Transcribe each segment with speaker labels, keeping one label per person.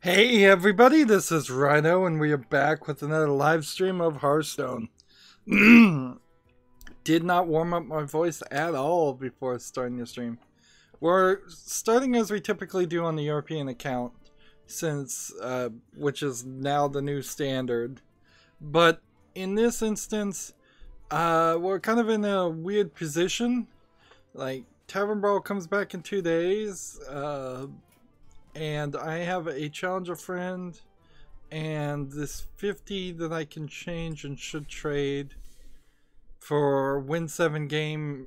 Speaker 1: Hey everybody, this is Rydo and we are back with another live stream of Hearthstone. Did not warm up my voice at all before starting the stream. We're starting as we typically do on the European account, since which is now the new standard. But in this instance, we're kind of in a weird position. Like, Tavern Brawl comes back in 2 days, and I have a challenger friend and this 50 that I can change and should trade for win 7 game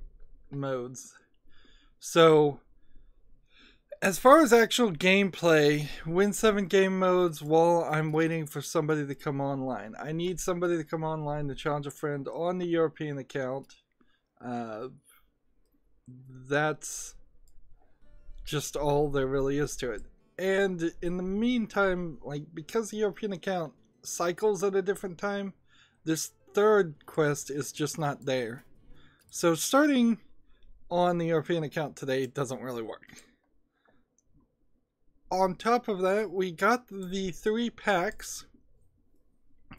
Speaker 1: modes. So as far as actual gameplay, win 7 game modes while I'm waiting for somebody to come online. I need somebody to come online to challenge a friend on the European account. That's just all there really is to it. And in the meantime, like, because the European account cycles at a different time, this third quest is just not there. So starting on the European account today doesn't really work. On top of that, we got the 3 packs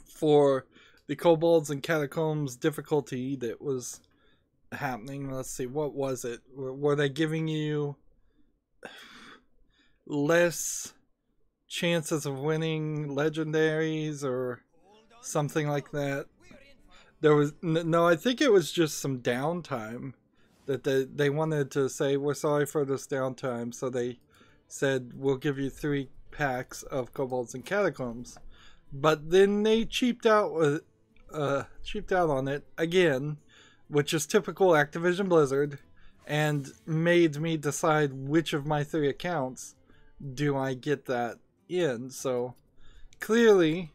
Speaker 1: for the Kobolds and Catacombs difficulty that was happening. Let's see, what was it? Were they giving you less chances of winning legendaries or something like that? There was no, I think it was just some downtime that they wanted to say, we're sorry for this downtime, so they said we'll give you 3 packs of Kobolds and Catacombs. But then they cheaped out on it again, which is typical Activision Blizzard, and made me decide which of my 3 accounts do I get that in. So clearly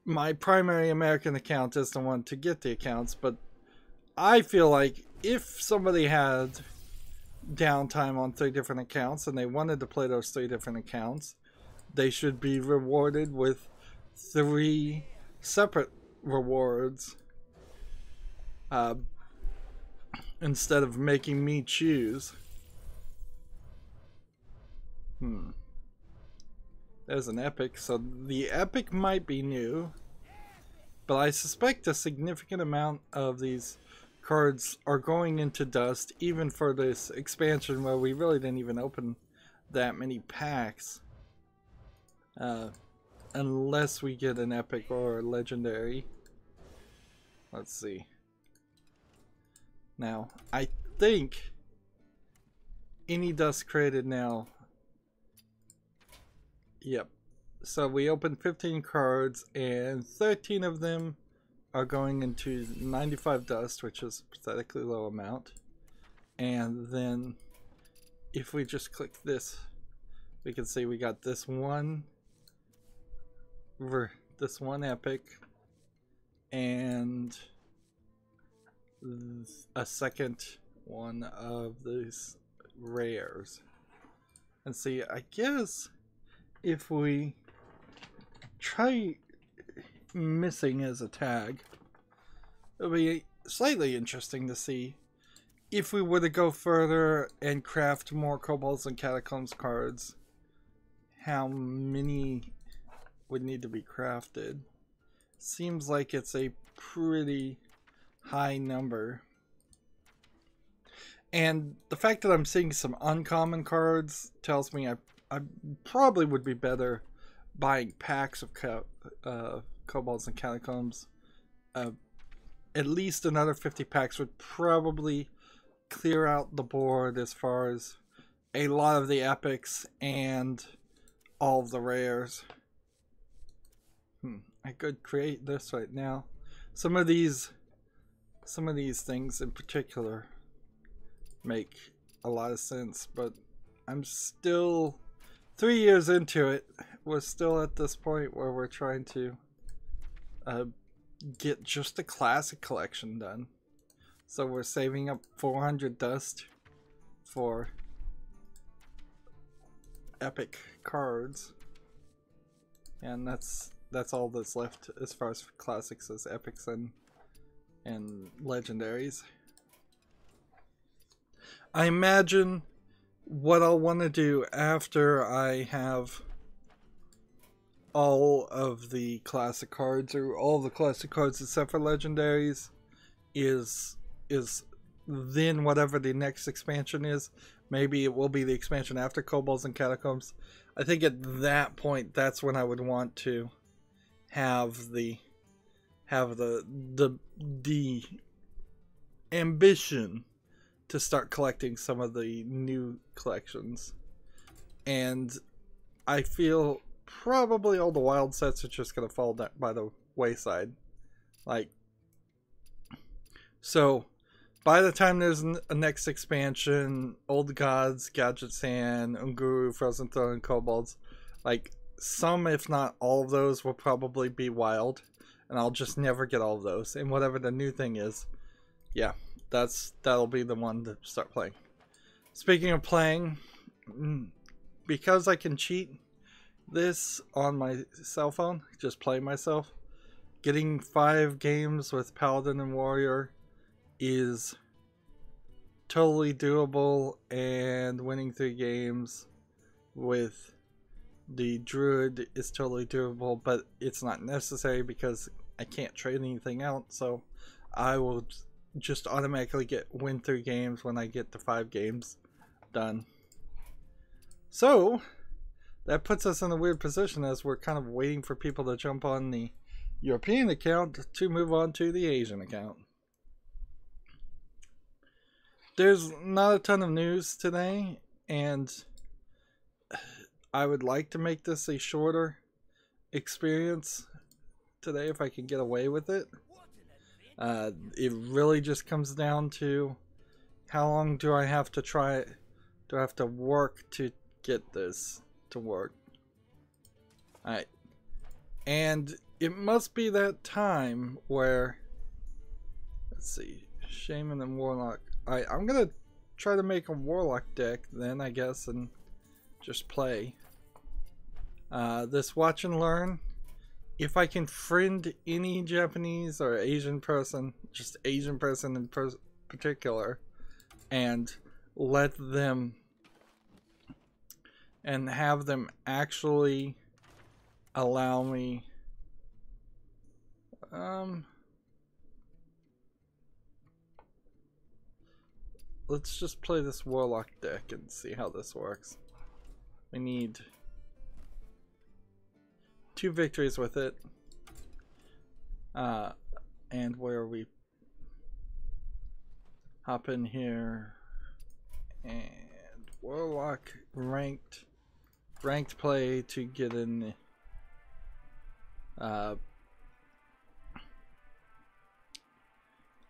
Speaker 1: my primary American account is the one to get the accounts, but I feel like if somebody had downtime on 3 different accounts and they wanted to play those 3 different accounts, they should be rewarded with 3 separate rewards, instead of making me choose. There's an epic, so the epic might be new, but I suspect a significant amount of these cards are going into dust, even for this expansion where we really didn't even open that many packs, unless we get an epic or a legendary. Let's see. Now, I think any dust created now. Yep. So we opened 15 cards and 13 of them are going into 95 dust, which is a pathetically low amount. And then if we just click this, we can see we got this one epic and a second one of these rares. And see, I guess if we try missing as a tag, it'll be slightly interesting to see if we were to go further and craft more Kobolds and Catacombs cards, how many would need to be crafted. Seems like it's a pretty high number. And the fact that I'm seeing some uncommon cards tells me I probably would be better buying packs of Kobolds and Catacombs. At least another 50 packs would probably clear out the board as far as a lot of the epics and all of the rares. I could create this right now. Some of these things in particular make a lot of sense, but I'm still 3 years into it. We're still at this point where we're trying to get just the classic collection done. So we're saving up 400 dust for epic cards, and that's all that's left as far as classics as epics and legendaries. I imagine what I'll want to do after I have all of the classic cards, or all the classic cards except for legendaries, is then whatever the next expansion is. Maybe it will be the expansion after Kobolds and Catacombs. I think at that point, that's when I would want to have the ambition to start collecting some of the new collections. And I feel probably all the wild sets are just going to fall by the wayside. Like, so by the time there's a next expansion, Old Gods, Gadget Sand, Unguru, Frozen Throne, and Kobolds, like, some if not all of those will probably be wild, and I'll just never get all of those. And whatever the new thing is, yeah, that'll be the one to start playing. Speaking of playing, because I can cheat this on my cell phone, just play myself, getting 5 games with Paladin and Warrior is totally doable, and winning 3 games with the Druid is totally doable, but it's not necessary because I can't trade anything out, so I will just automatically win 3 games when I get to 5 games done. So that puts us in a weird position as we're kind of waiting for people to jump on the European account to move on to the Asian account. There's not a ton of news today, and I would like to make this a shorter experience today if I can get away with it. It really just comes down to how long do I have to try it? Do I have to work to get this to work? Alright. And it must be that time where, let's see, Shaman and Warlock. Alright, I'm gonna try to make a Warlock deck then, I guess, and just play. This watch and learn. If I can friend any Japanese or Asian person, just Asian person in particular, and let them, and have them actually allow me, let's just play this Warlock deck and see how this works. We need 2 victories with it. And where we hop in here, and Warlock ranked play to get in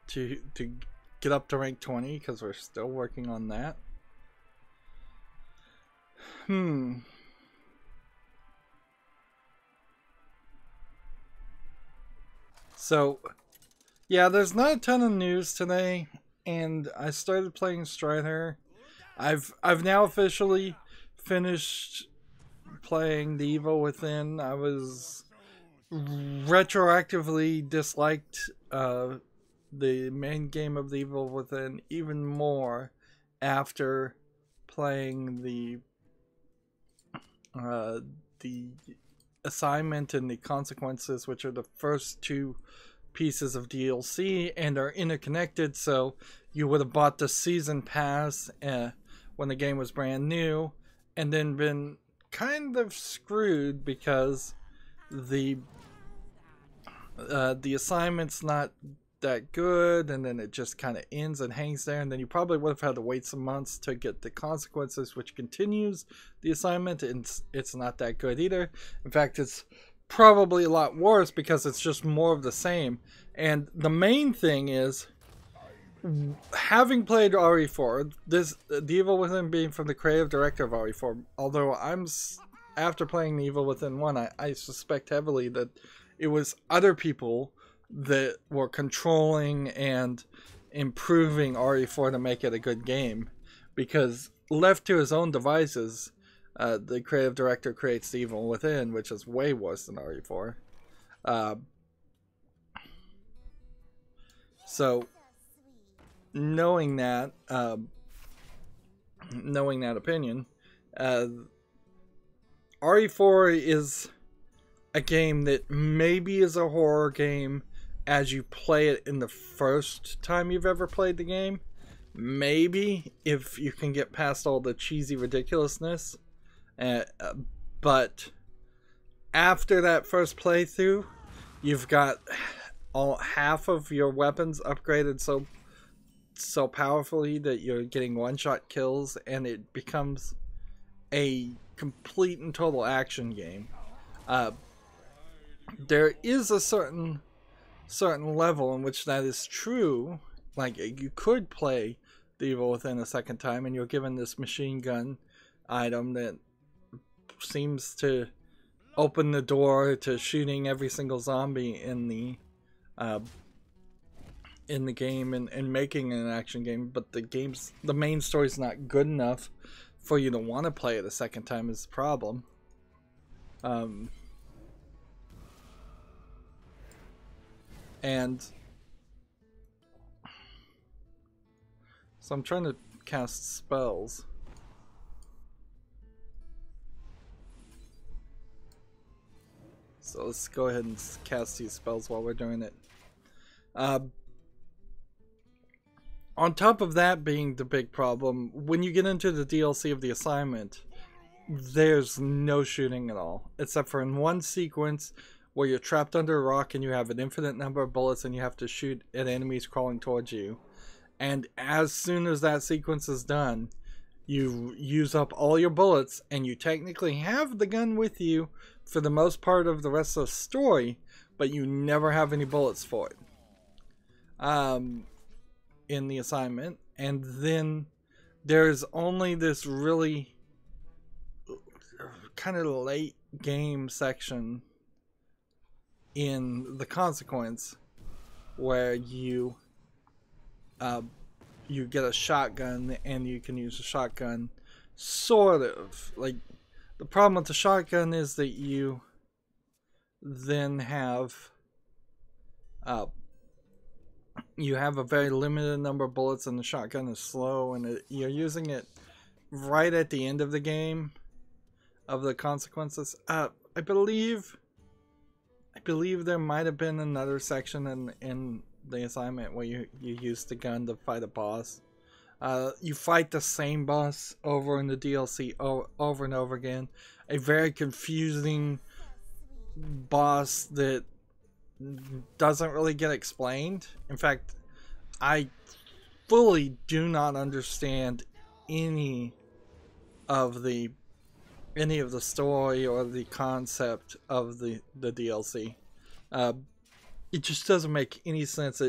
Speaker 1: to get up to rank 20, because we're still working on that. So, yeah, there's not a ton of news today, and I started playing Strider. I've now officially finished playing The Evil Within. I was retroactively disliked the main game of The Evil Within even more after playing the assignment and the consequences, which are the first 2 pieces of DLC and are interconnected. So you would have bought the season pass when the game was brand new, and then been kind of screwed because the assignment's not that good, and then it just kind of ends and hangs there, and then you probably would have had to wait some months to get the consequences, which continues the assignment, and it's not that good either. In fact, it's probably a lot worse because it's just more of the same. And the main thing is, having played RE4, The Evil Within being from the creative director of RE4, although after playing The Evil Within 1, I suspect heavily that it was other people that were controlling and improving RE4 to make it a good game, because left to his own devices, the creative director creates The Evil Within, which is way worse than RE4. So knowing that opinion, RE4 is a game that maybe is a horror game as you play it in the first time you've ever played the game. Maybe if you can get past all the cheesy ridiculousness. But after that first playthrough, you've got half of your weapons upgraded so powerfully that you're getting one-shot kills, and it becomes a complete and total action game. There is a certain level in which that is true. Like, you could play The Evil Within a second time, and you're given this machine gun item that seems to open the door to shooting every single zombie in the game and making it an action game. But the main story's not good enough for you to want to play it a second time is the problem. And so I'm trying to cast spells. So let's go ahead and cast these spells while we're doing it. On top of that being the big problem, when you get into the DLC of the assignment, there's no shooting at all. Except for in one sequence where you're trapped under a rock and you have an infinite number of bullets and you have to shoot at enemies crawling towards you. And as soon as that sequence is done, you use up all your bullets and you technically have the gun with you for the most part of the rest of the story, but you never have any bullets for it in the assignment. And then there's only this really kind of late game section in the consequence where you get a shotgun and you can use a shotgun, sort of. Like, the problem with the shotgun is that you then have you have a very limited number of bullets and the shotgun is slow, and you're using it right at the end of the game of the consequences. I believe there might have been another section in the assignment where you use the gun to fight a boss. You fight the same boss over in the DLC over and over again. A very confusing boss that doesn't really get explained. In fact, I fully do not understand any of the story or the concept of the DLC. It just doesn't make any sense.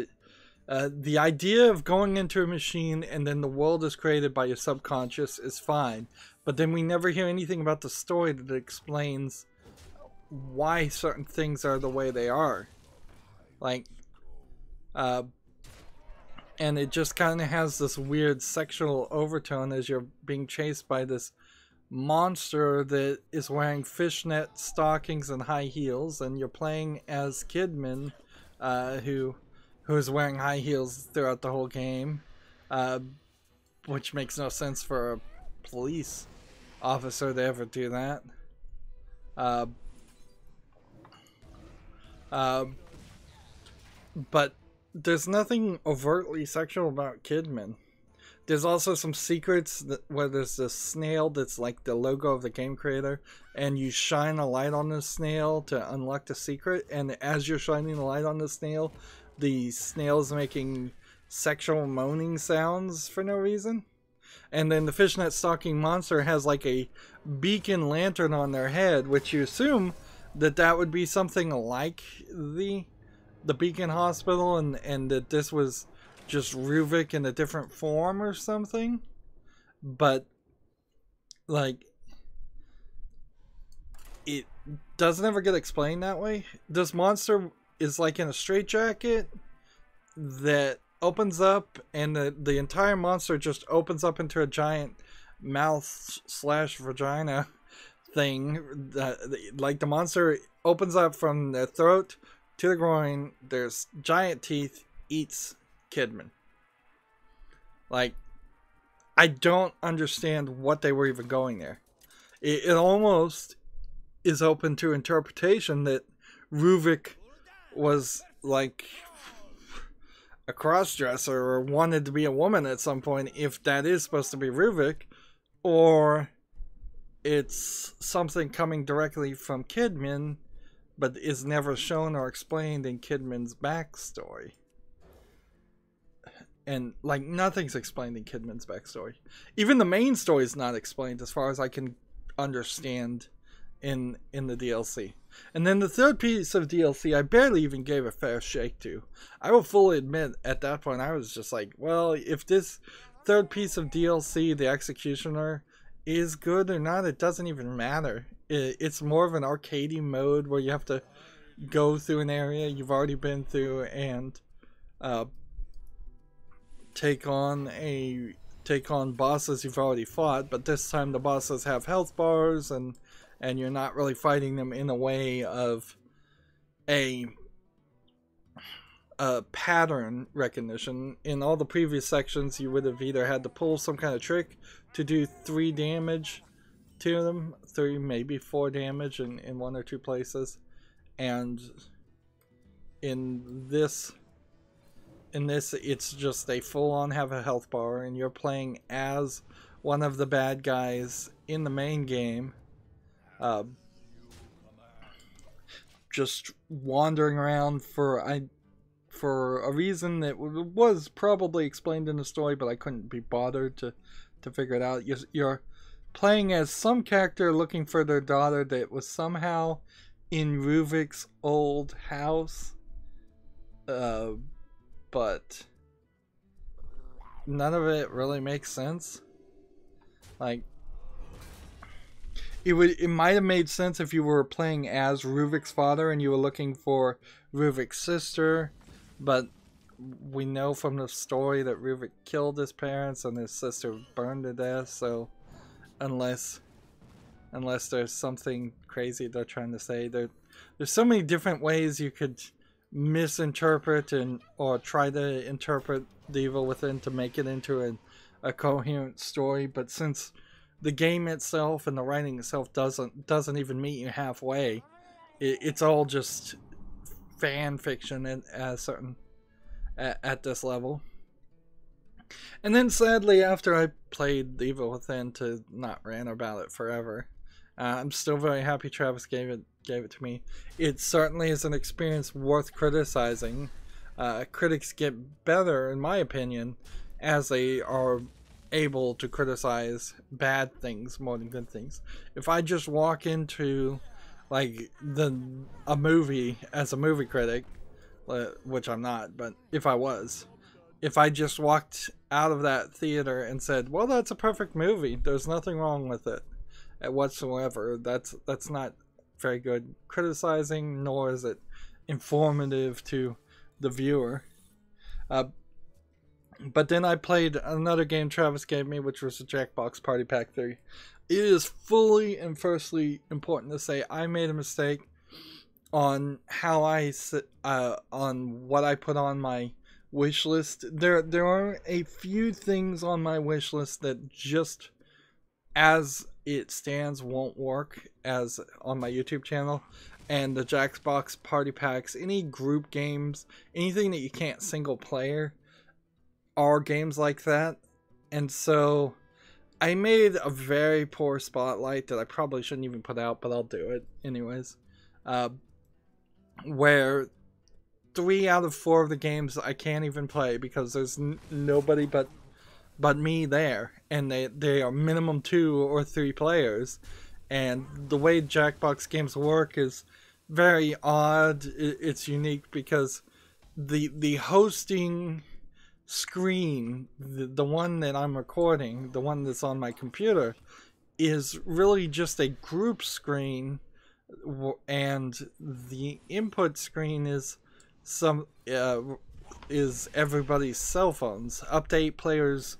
Speaker 1: The idea of going into a machine and then the world is created by your subconscious is fine, but then we never hear anything about the story that explains why certain things are the way they are. Like, and it just kind of has this weird sexual overtone as you're being chased by this monster that is wearing fishnet stockings and high heels, and you're playing as Kidman, who is wearing high heels throughout the whole game, which makes no sense for a police officer to ever do that. But there's nothing overtly sexual about Kidman. There's also some secrets where there's this snail that's like the logo of the game creator, and you shine a light on the snail to unlock the secret, and as you're shining the light on the snail is making sexual moaning sounds for no reason. And then the fishnet stocking monster has like a beacon lantern on their head, which you assume that would be something like the Beacon Hospital, and that this was just Ruvik in a different form or something. But like, it doesn't ever get explained that way. This monster is like in a straitjacket that opens up, and the entire monster just opens up into a giant mouth / vagina thing. Like, the monster opens up from the throat to the groin, there's giant teeth, eats Kidman. Like, I don't understand what they were even going there. It almost is open to interpretation, that Ruvik was like a crossdresser or wanted to be a woman at some point, if that is supposed to be Ruvik, or it's something coming directly from Kidman but is never shown or explained in Kidman's backstory. And like, nothing's explained in Kidman's backstory. Even the main story is not explained as far as I can understand in the DLC. And then the third piece of DLC I barely even gave a fair shake to. I will fully admit, at that point I was just like, well, if this third piece of DLC, the Executioner, is good or not, it doesn't even matter. It's more of an arcadey mode where you have to go through an area you've already been through and take on bosses you've already fought, but this time the bosses have health bars, and you're not really fighting them in a way of a pattern recognition. In all the previous sections, you would have either had to pull some kind of trick to do 3 damage to them, 3, maybe 4 damage in 1 or 2 places, and in this it's just a full-on have a health bar, and you're playing as one of the bad guys in the main game, just wandering around for a reason that was probably explained in the story, but I couldn't be bothered to figure it out. You're playing as some character looking for their daughter that was somehow in Ruvik's old house, but none of it really makes sense. Like, it might have made sense if you were playing as Ruvik's father and you were looking for Ruvik's sister, but we know from the story that Ruvik killed his parents and his sister burned to death, so unless there's something crazy they're trying to say, there's so many different ways you could misinterpret or try to interpret the evil within to make it into a coherent story. But since the game itself and the writing itself doesn't even meet you halfway, it's all just fan fiction at this level. And then sadly, after I played The Evil Within, to not rant about it forever, I'm still very happy Travis gave it to me. It certainly is an experience worth criticizing. Critics get better, in my opinion, as they are able to criticize bad things more than good things. If I just walk into like a movie as a movie critic, which I'm not, but if I just walked out of that theater and said, well, that's a perfect movie, there's nothing wrong with it whatsoever, that's not very good criticizing, nor is it informative to the viewer. But then I played another game Travis gave me, which was the Jackbox Party Pack 3. It is fully and firstly important to say I made a mistake on how on what I put on my wish list. There are a few things on my wish list that just as it stands won't work as on my YouTube channel, and the Jackbox Party Packs, any group games, anything that you can't single player, are games like that. And so I made a very poor spotlight that I probably shouldn't even put out, but I'll do it anyways, where 3 out of 4 of the games I can't even play because there's nobody but me there, and they are minimum 2 or 3 players. And the way Jackbox games work is very odd. It's unique because the hosting screen, the one that I'm recording, the one that's on my computer, is really just a group screen, and the input screen is everybody's cell phones. Update players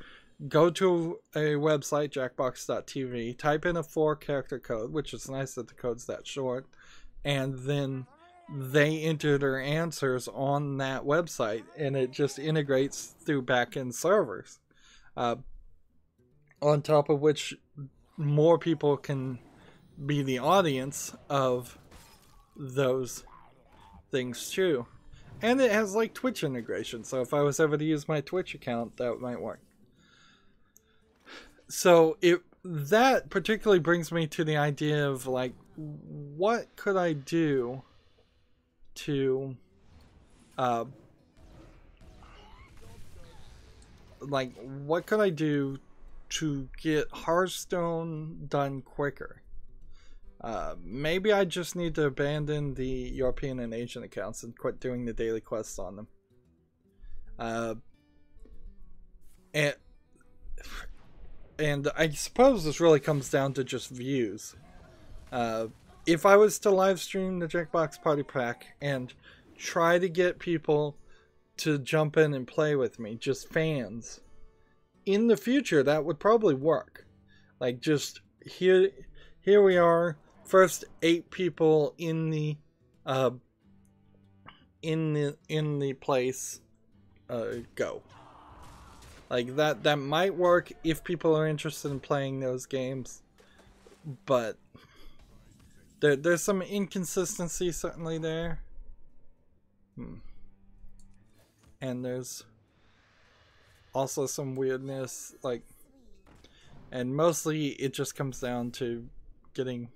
Speaker 1: go to a website, jackbox.tv, type in a 4-character code, which is nice that the code's that short, and then they enter their answers on that website, and it just integrates through back-end servers, on top of which more people can be the audience of those things too. And it has like Twitch integration, so if I was ever to use my Twitch account, that might work. So that particularly brings me to the idea of like, what could I do to like, what could I do to get Hearthstone done quicker? Maybe I just need to abandon the European and Asian accounts and quit doing the daily quests on them. And I suppose this really comes down to just views. If I was to live stream the Jackbox Party Pack and try to get people to jump in and play with me, just fans, in the future that would probably work. Like, just here we are, first 8 people in the place, go. Like, that might work if people are interested in playing those games, but there's some inconsistency certainly there. And there's also some weirdness, like, and mostly it just comes down to getting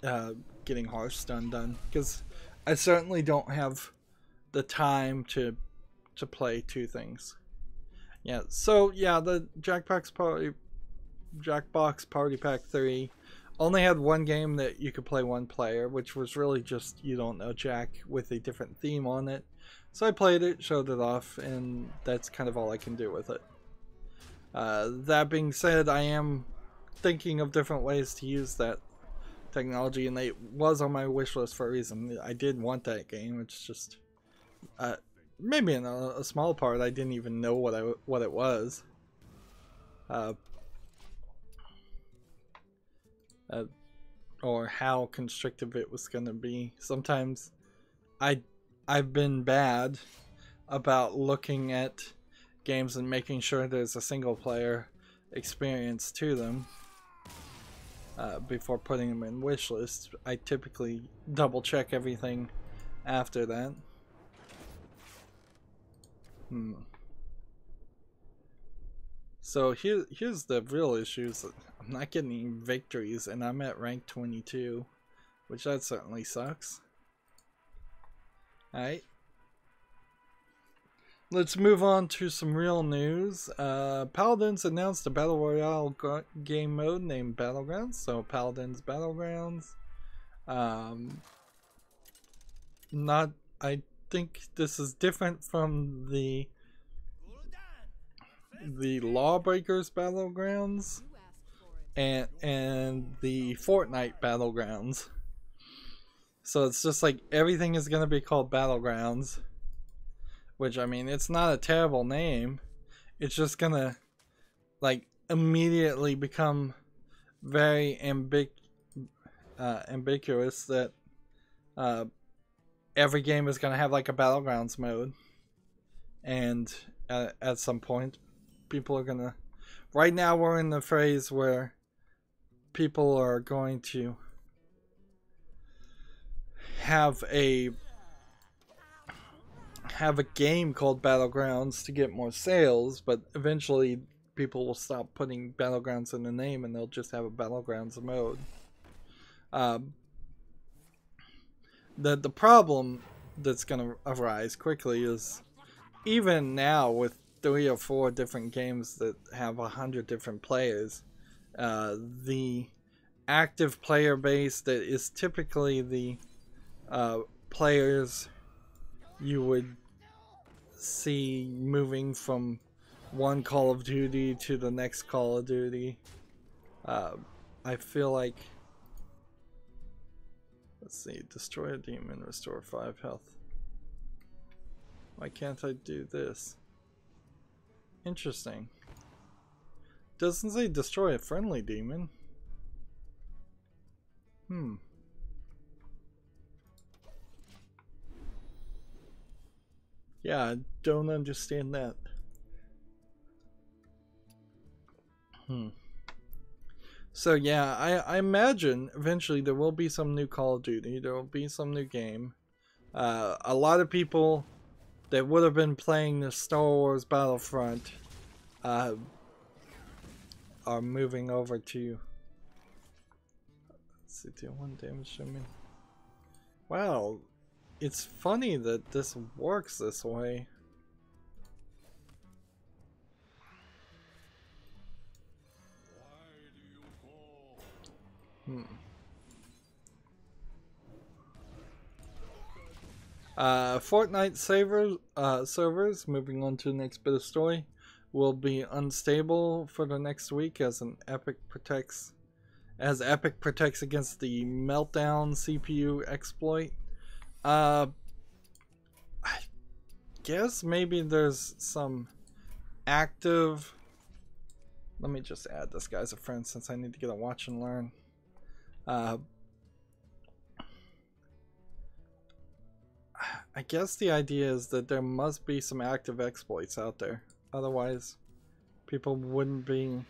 Speaker 1: Hearthstone done, because I certainly don't have the time to play 2 things. Yeah, so yeah, the Jackbox Party Pack 3 only had one game that you could play 1 player, which was really just You Don't Know Jack with a different theme on it. So I played it, showed it off, and that's kind of all I can do with it. That being said, I am thinking of different ways to use that technology, and it was on my wish list for a reason. I did want that game. It's just maybe in a small part I didn't even know what it was. Or how constrictive it was going to be. Sometimes I've been bad about looking at games and making sure there's a single player experience to them before putting them in wish lists. I typically double check everything after that. So here's the real issues. I'm not getting any victories, and I'm at rank 22, which that certainly sucks. Alright. Let's move on to some real news. Paladins announced a Battle Royale game mode named Battlegrounds. So Paladins Battlegrounds. I think this is different from the Lawbreakers Battlegrounds and the Fortnite Battlegrounds. So it's just like everything is going to be called Battlegrounds, which, I mean, it's not a terrible name. It's just going to like immediately become very ambiguous that every game is going to have like a Battlegrounds mode, and at some point people are gonna, right now we're in the phase where people are going to have a game called Battlegrounds to get more sales, but eventually people will stop putting Battlegrounds in the name and they'll just have a Battlegrounds mode. The problem that's gonna arise quickly is, even now with 3 or 4 different games that have 100 different players, the active player base that is typically the players you would see moving from one Call of Duty to the next Call of Duty, I feel like, let's see, destroy a demon, restore 5 health. Why can't I do this? Interesting. Doesn't say destroy a friendly demon. Yeah, I don't understand that. So yeah, I imagine eventually there will be some new Call of Duty. There will be some new game. A lot of people that would have been playing the Star Wars Battlefront are moving over to. Let's see, do 1 damage to me. Wow, it's funny that this works this way. Fortnite servers, moving on to the next bit of story, will be unstable for the next week as Epic protects against the meltdown CPU exploit. I guess maybe there's some active. Let me just add this guy as a friend since I need to get a watch and learn. I guess the idea is that there must be some active exploits out there. Otherwise, people wouldn't be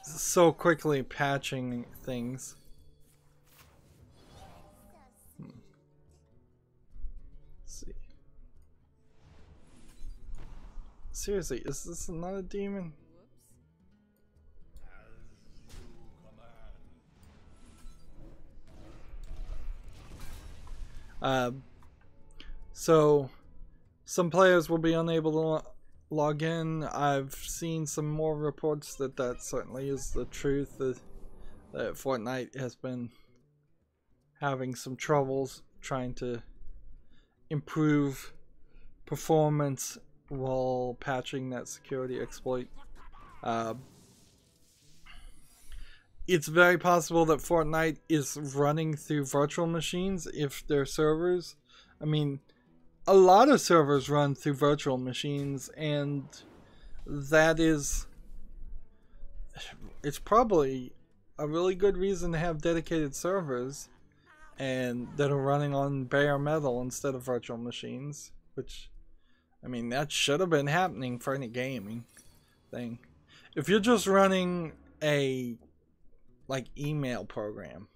Speaker 1: so quickly patching things. Let's see. Seriously, is this not a demon? So some players will be unable to log in. I've seen some more reports that certainly is the truth, that Fortnite has been having some troubles trying to improve performance while patching that security exploit. It's very possible that Fortnite is running through virtual machines if their servers, I mean, a lot of servers run through virtual machines, and it's probably a really good reason to have dedicated servers and that are running on bare metal instead of virtual machines, which, I mean, that should have been happening for any gaming thing. If you're just running a email program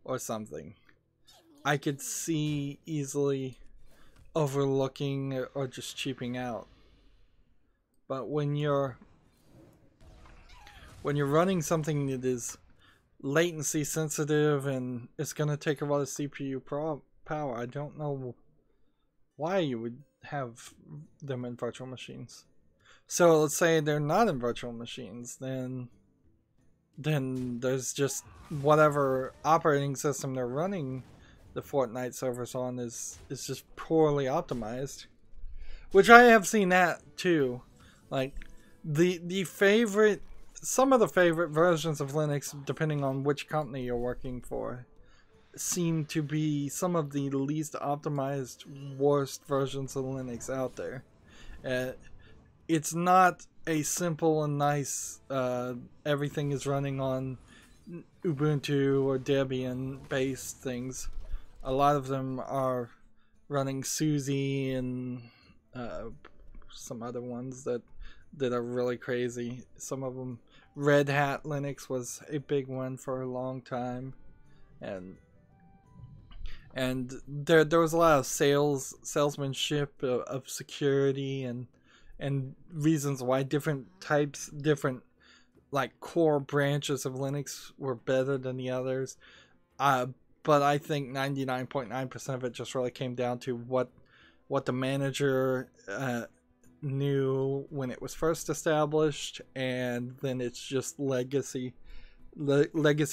Speaker 1: or something, I could see easily overlooking or just cheaping out. But when you're running something that is latency sensitive and it's going to take a lot of CPU power, I don't know why you would have them in virtual machines. So let's say they're not in virtual machines, then there's just whatever operating system they're running the Fortnite servers on is just poorly optimized, which I have seen that too. Like some of the favorite versions of Linux, depending on which company you're working for, seem to be some of the least optimized, worst versions of Linux out there. It's not a simple and nice everything is running on Ubuntu or Debian based things. A lot of them are running SUSE and some other ones that are really crazy. Some of them, Red Hat Linux was a big one for a long time, and there was a lot of salesmanship of security and reasons why different core branches of Linux were better than the others. But I think 99.9% of it just really came down to what the manager knew when it was first established, and then it's just legacy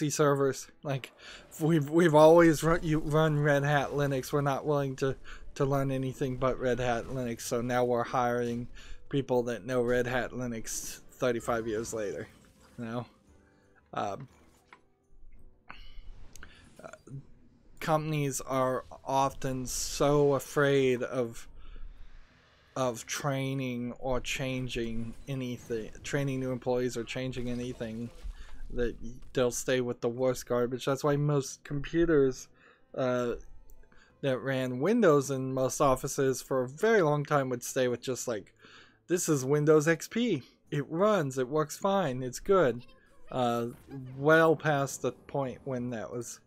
Speaker 1: servers. Like we've always run Red Hat Linux. We're not willing to learn anything but Red Hat Linux. So now we're hiring people that know Red Hat Linux 35 years later. You know. Companies are often so afraid of training or changing anything, training new employees or changing anything, that they'll stay with the worst garbage. That's why most computers that ran Windows in most offices for a very long time would stay with just this is Windows XP. It runs, it works fine, it's good. well past the point when that was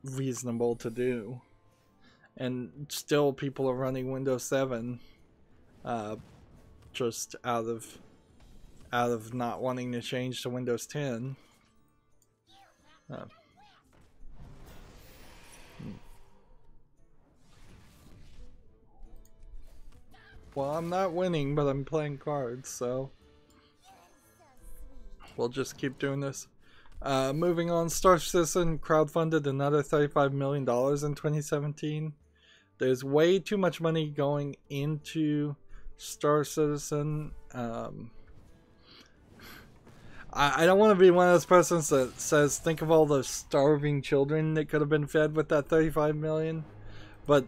Speaker 1: reasonable to do, and still people are running Windows 7 just out of not wanting to change to Windows 10. Well, I'm not winning, but I'm playing cards, so we'll just keep doing this. Moving on, Star Citizen crowdfunded another $35 million in 2017. There's way too much money going into Star Citizen. I don't want to be one of those persons that says, think of all the starving children that could have been fed with that $35 million. But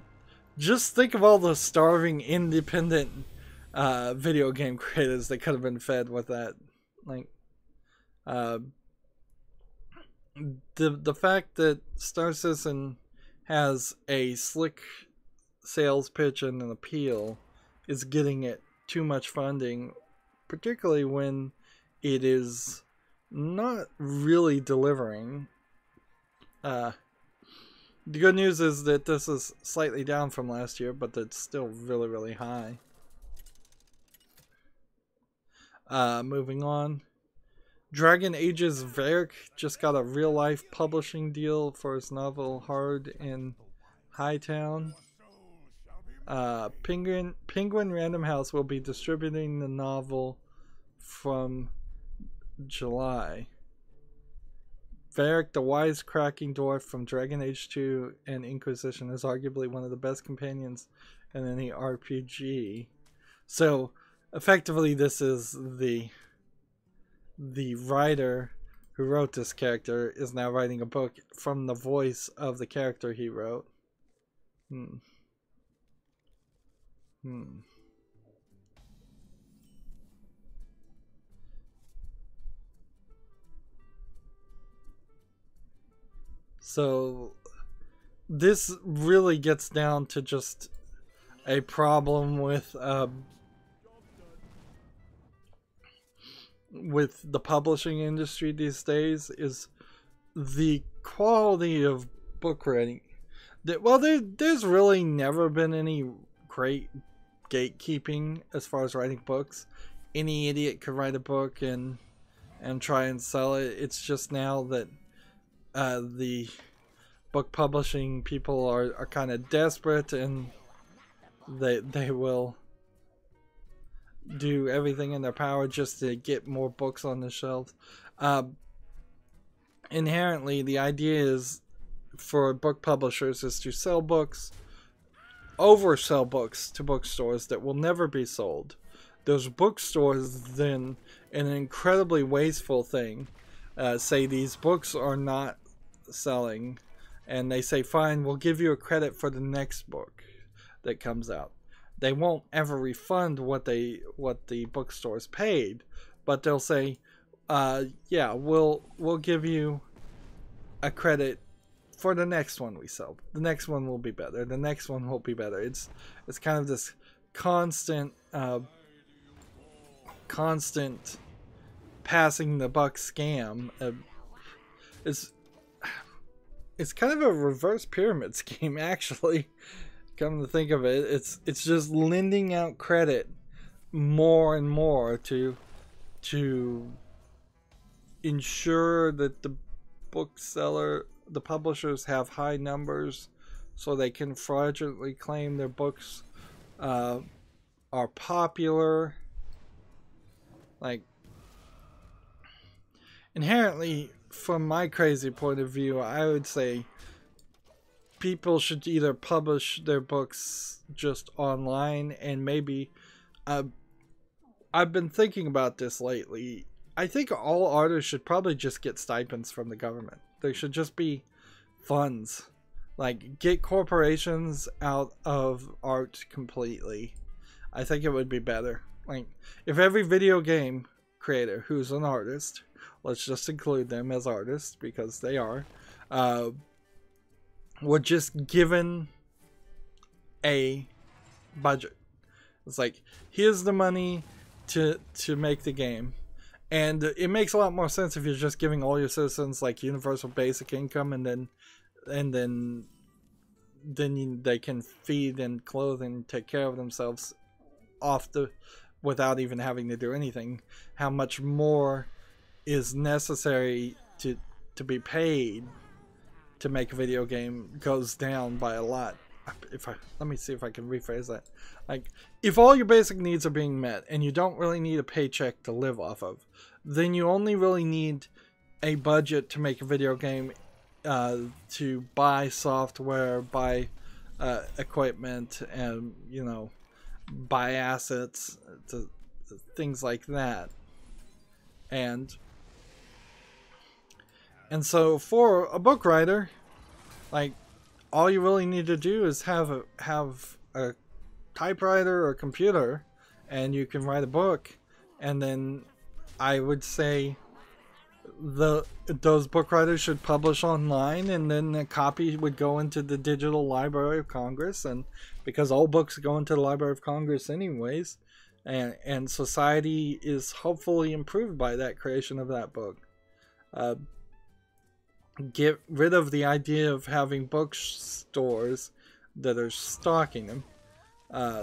Speaker 1: just think of all the starving independent video game creators that could have been fed with that. Like, the fact that Star Citizen has a slick sales pitch and an appeal is getting it too much funding, particularly when it is not really delivering. The good news is that this is slightly down from last year, but it's still really, really high. Moving on. Dragon Age's Varric just got a real-life publishing deal for his novel Hard in Hightown. Penguin Random House will be distributing the novel from July. Varric, the wisecracking dwarf from Dragon Age 2 and Inquisition, is arguably one of the best companions in any RPG. So, effectively, this is the writer who wrote this character is now writing a book from the voice of the character he wrote. So this really gets down to just a problem with the publishing industry these days, is the quality of book writing. Well, there's really never been any great gatekeeping as far as writing books. Any idiot could write a book and try and sell it. It's just now that the book publishing people are kind of desperate, and they will do everything in their power just to get more books on the shelves. Inherently, the idea is for book publishers is to sell books, oversell books to bookstores that will never be sold. Those bookstores then, in an incredibly wasteful thing, say these books are not selling, and they say, fine, we'll give you a credit for the next book that comes out. They won't ever refund what the bookstores paid, but they'll say, yeah, we'll give you a credit for the next one we sell. The next one will be better. The next one will be better. It's kind of this constant passing the buck scam. It's kind of a reverse pyramid scheme, actually. Come to think of it, it's just lending out credit more and more to ensure that the publishers have high numbers, so they can fraudulently claim their books are popular. Like, inherently, from my crazy point of view, I would say people should either publish their books just online, and maybe I've been thinking about this lately. I think all artists should probably just get stipends from the government. There should just be funds. Like, get corporations out of art completely. I think it would be better. Like, if every video game creator who's an artist, let's just include them as artists because they are, were just given a budget. It's like, here's the money to make the game, And it makes a lot more sense if you're just giving all your citizens like universal basic income, and then they can feed and clothe and take care of themselves without even having to do anything. How much more is necessary to be paid to make a video game goes down by a lot. Let me see if I can rephrase that. Like, if all your basic needs are being met and you don't really need a paycheck to live off of, then you only really need a budget to make a video game, to buy software, buy equipment, and, you know, buy assets, things like that. And so for a book writer, like, all you really need to do is have a typewriter or a computer, and you can write a book. And then I would say those book writers should publish online, and then a copy would go into the digital Library of Congress, and because all books go into the Library of Congress anyways, and society is hopefully improved by that creation of that book. Get rid of the idea of having bookstores that are stocking them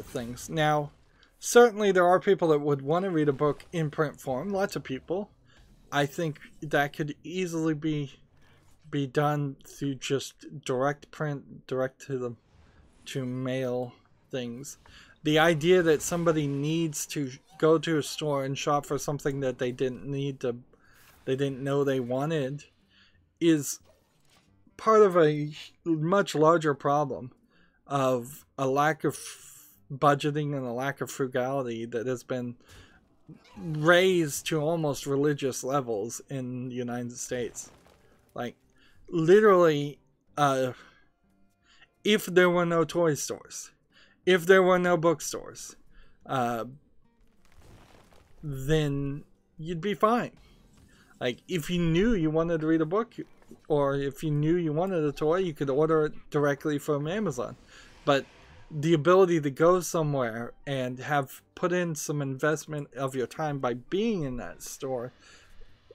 Speaker 1: things. Now, certainly there are people that would want to read a book in print form. Lots of people. I think that could easily be done through just direct print, direct to mail things. The idea that somebody needs to go to a store and shop for something that they didn't know they wanted is part of a much larger problem of a lack of budgeting and a lack of frugality that has been raised to almost religious levels in the United States. Like, literally, if there were no toy stores, if there were no bookstores, then you'd be fine. Like, if you knew you wanted to read a book, or if you knew you wanted a toy, you could order it directly from Amazon. But the ability to go somewhere and have put in some investment of your time by being in that store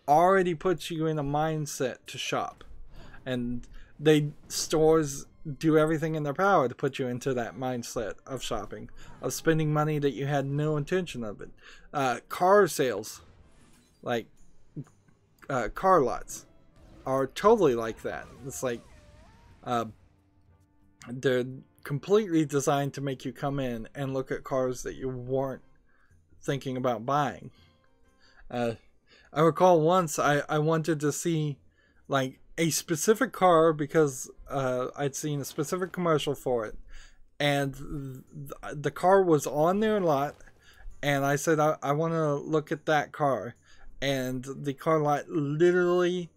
Speaker 1: already puts you in a mindset to shop. And stores do everything in their power to put you into that mindset of shopping, of spending money that you had no intention of it. Car sales, like car lots, are totally like that. It's like they're completely designed to make you come in and look at cars that you weren't thinking about buying. I recall once I wanted to see like a specific car because I'd seen a specific commercial for it, and the car was on their lot, and I said I want to look at that car, and the car lot literally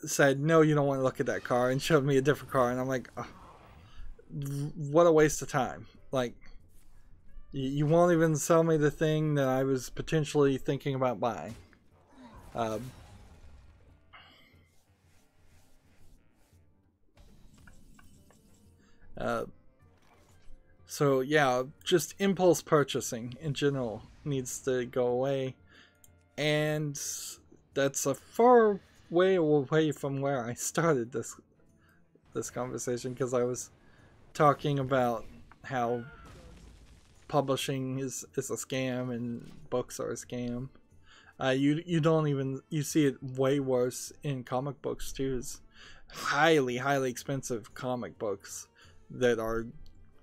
Speaker 1: said, no, you don't want to look at that car, and showed me a different car. And I'm like, oh, what a waste of time. Like, you won't even sell me the thing that I was potentially thinking about buying. So yeah, just impulse purchasing in general needs to go away, and that's a far way away from where I started this conversation, because I was talking about how publishing is a scam and books are a scam. You see it way worse in comic books too. It's highly expensive comic books that are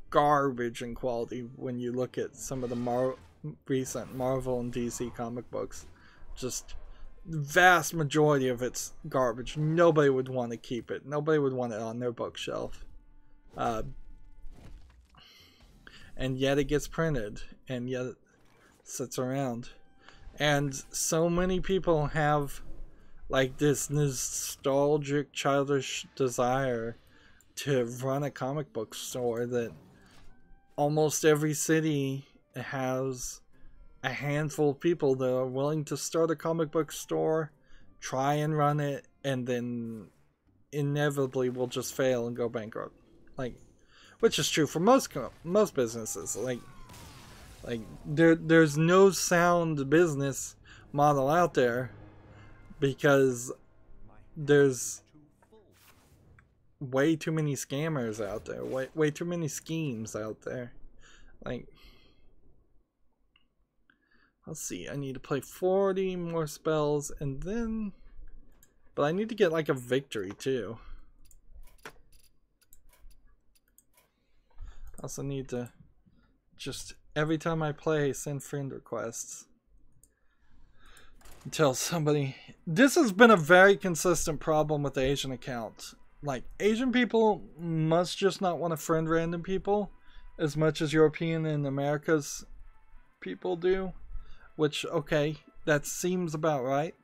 Speaker 1: garbage in quality when you look at some of the recent Marvel and DC comic books. Just vast majority of it's garbage. Nobody would want to keep it. Nobody would want it on their bookshelf. And yet it gets printed, and yet it sits around. And so many people have like this nostalgic, childish desire to run a comic book store that almost every city has a handful of people that are willing to start a comic book store, try and run it, and then inevitably will just fail and go bankrupt. Like, which is true for most businesses. Like there's no sound business model out there, because there's way too many scammers out there, way too many schemes out there. Like, let's see, I need to play 40 more spells, and then, but I need to get like a victory too. I also need to just every time I play send friend requests until somebody. This has been a very consistent problem with the Asian account. Like, Asian people must just not want to friend random people as much as European and America's people do, which, okay, that seems about right.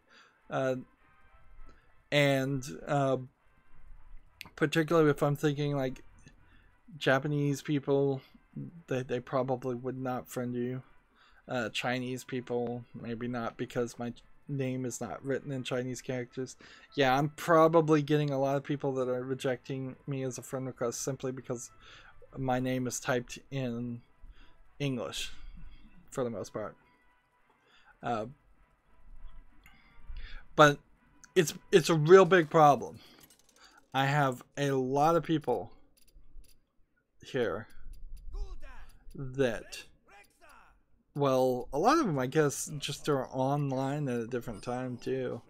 Speaker 1: And particularly if I'm thinking like Japanese people, they probably would not friend you. Chinese people, maybe not, because my name is not written in Chinese characters. Yeah, I'm probably getting a lot of people that are rejecting me as a friend request simply because my name is typed in English for the most part. But it's a real big problem. I have a lot of people here that, well, a lot of them I guess just are online at a different time too.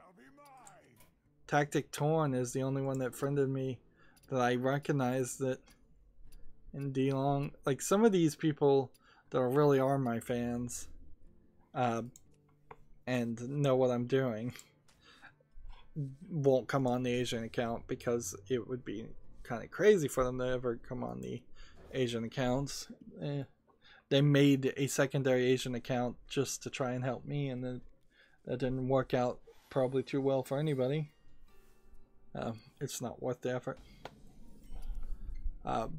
Speaker 1: Tactic Torn is the only one that friended me that I recognize that in D-Long. Like, some of these people that really are my fans and know what I'm doing won't come on the Asian account, because it would be kind of crazy for them to ever come on the Asian accounts. They made a secondary Asian account just to try and help me, and then that didn't work out probably too well for anybody. It's not worth the effort. Let's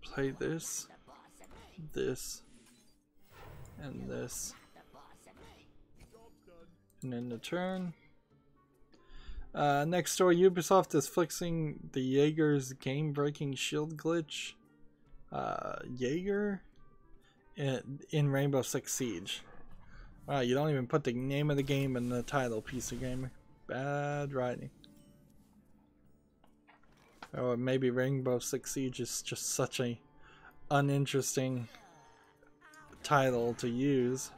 Speaker 1: play this, and this, and then the turn. Next door, Ubisoft is fixing the Jaeger's game-breaking shield glitch. Jaeger in Rainbow Six Siege. Wow, you don't even put the name of the game in the title, piece of gamer. Bad writing. Or maybe Rainbow Six Siege is just such a uninteresting title to use.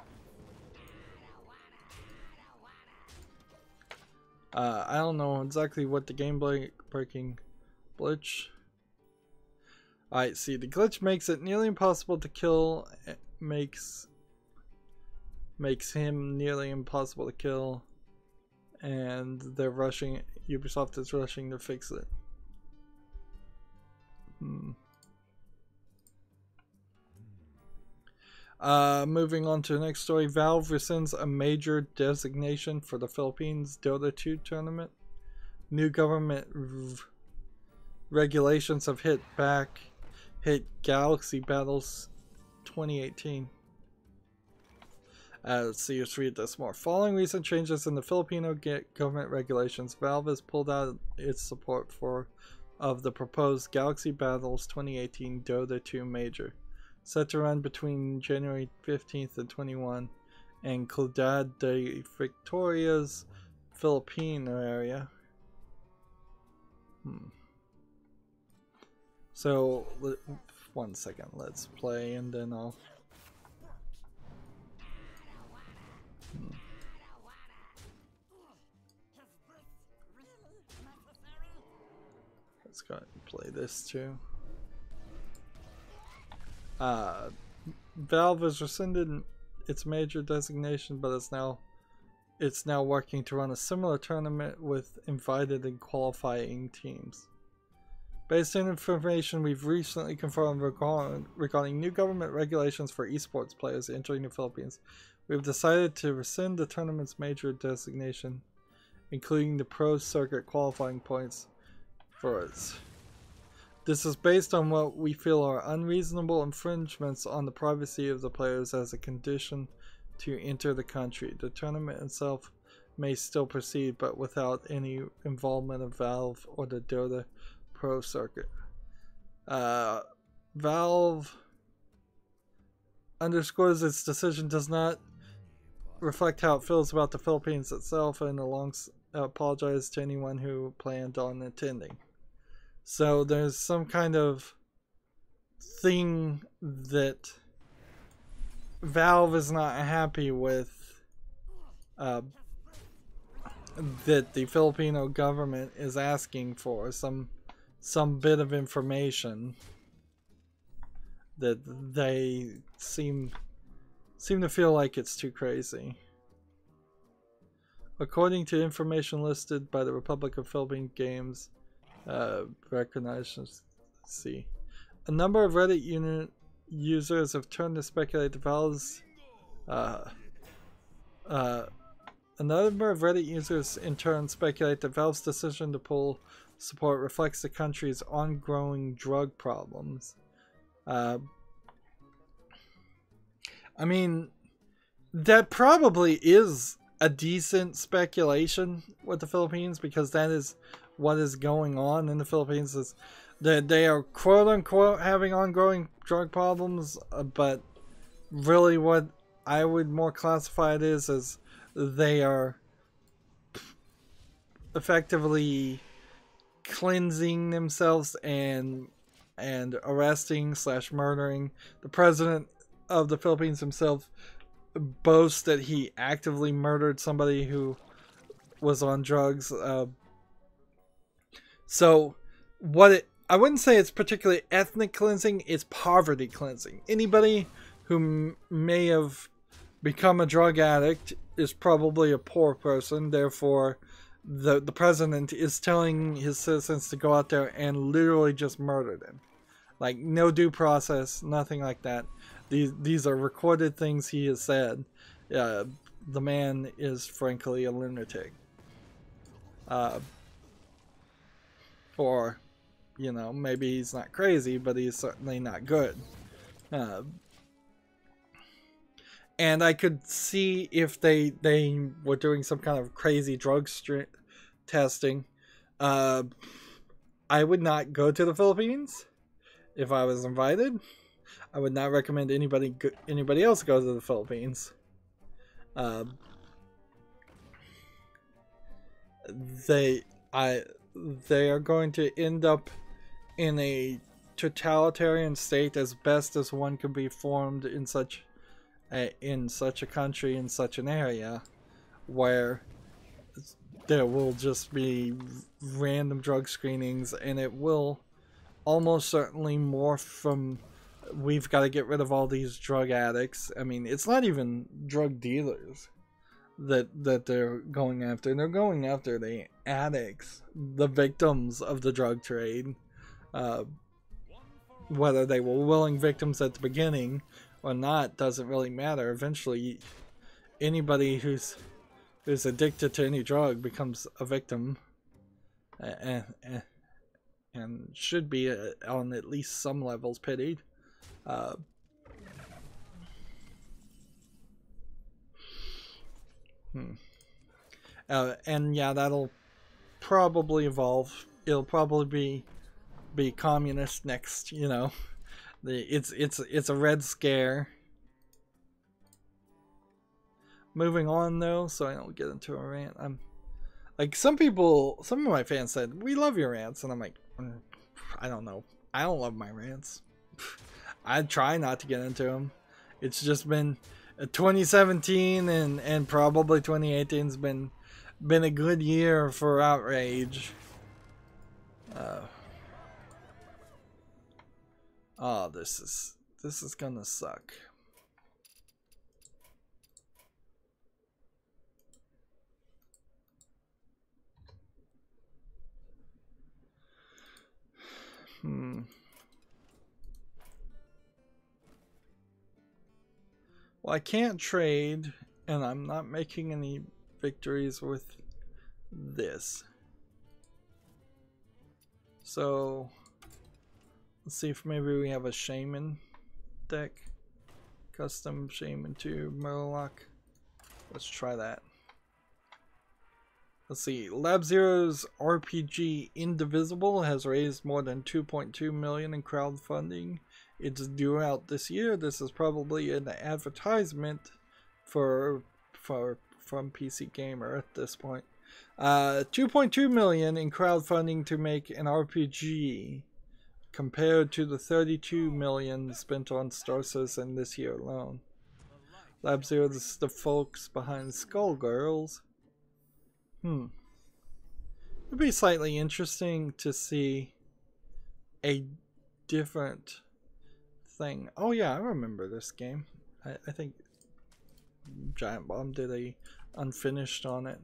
Speaker 1: I don't know exactly what the game breaking glitch. Alright, see, the glitch makes it nearly impossible to kill. It makes him nearly impossible to kill. And they're rushing, Ubisoft is rushing to fix it. Moving on to the next story, Valve rescinds a major designation for the Philippines Dota 2 tournament. New government regulations have hit Galaxy Battles 2018. Let's see, let's read this more. Following recent changes in the Filipino government regulations, Valve has pulled out its support of the proposed Galaxy Battles 2018 Dota 2 major, set to run between January 15th and 21 in Ciudad de Victoria's Filipino area. So, one second, let's play and then I'll... Let's go ahead and play this too. Valve has rescinded its major designation, but it's now working to run a similar tournament with invited and qualifying teams. Based on information we've recently confirmed regarding new government regulations for esports players entering the Philippines, we've decided to rescind the tournament's major designation, including the pro circuit qualifying points for it. This is based on what we feel are unreasonable infringements on the privacy of the players as a condition to enter the country. The tournament itself may still proceed, but without any involvement of Valve or the Dota Pro Circuit. Valve underscores its decision does not reflect how it feels about the Philippines itself, and apologize to anyone who planned on attending. So there's some kind of thing that Valve is not happy with, that the Filipino government is asking for some bit of information that they seem to feel like it's too crazy. According to information listed by the Republic of Philippine Games, see, a number of Reddit users have turned to speculate the Valve's a number of Reddit users in turn speculate that Valve's decision to pull support reflects the country's ongoing drug problems. I mean, that probably is a decent speculation with the Philippines, because that is what is going on in the Philippines, is that they are quote unquote having ongoing drug problems, but really what I would more classify it as they are effectively cleansing themselves and arresting / murdering. The president of the Philippines himself boasts that he actively murdered somebody who was on drugs. So I wouldn't say it's particularly ethnic cleansing, it's poverty cleansing. Anybody who may have become a drug addict is probably a poor person. Therefore, the president is telling his citizens to go out there and literally just murder them. Like, no due process, nothing like that. These are recorded things he has said. The man is frankly a lunatic. Or, you know, maybe he's not crazy, but he's certainly not good. And I could see if they were doing some kind of crazy drug testing. I would not go to the Philippines if I was invited. I would not recommend anybody else go to the Philippines. They are going to end up in a totalitarian state as best as one could be formed in such a country, in such an area, where there will just be random drug screenings, and it will almost certainly morph from, we've got to get rid of all these drug addicts. I mean, it's not even drug dealers that they're going after. They're going after the addicts, the victims of the drug trade. Whether they were willing victims at the beginning or not doesn't really matter. Eventually, anybody who's addicted to any drug becomes a victim, and should be on at least some levels pitied. And yeah, that'll probably evolve. It'll probably be communist next. You know, it's a red scare. Moving on though, so I don't get into a rant. I'm like, some of my fans said, "We love your rants," and I'm like, I don't know. I don't love my rants. I try not to get into them. It's just been 2017 and probably 2018's been a good year for outrage. Oh, this is gonna suck. Well, I can't trade, and I'm not making any victories with this. So, let's see if maybe we have a Shaman deck. Custom Shaman 2 Murloc. Let's try that. Let's see. Lab Zero's RPG Indivisible has raised more than 2.2 million in crowdfunding it's due out this year. This is probably an advertisement from PC Gamer at this point. 2.2 million in crowdfunding to make an RPG, compared to the 32 million spent on Star Citizen this year alone. Lab Zero, this is the folks behind Skullgirls. It'd be slightly interesting to see a different thing. Oh yeah, I remember this game. I think Giant Bomb did a unfinished on it.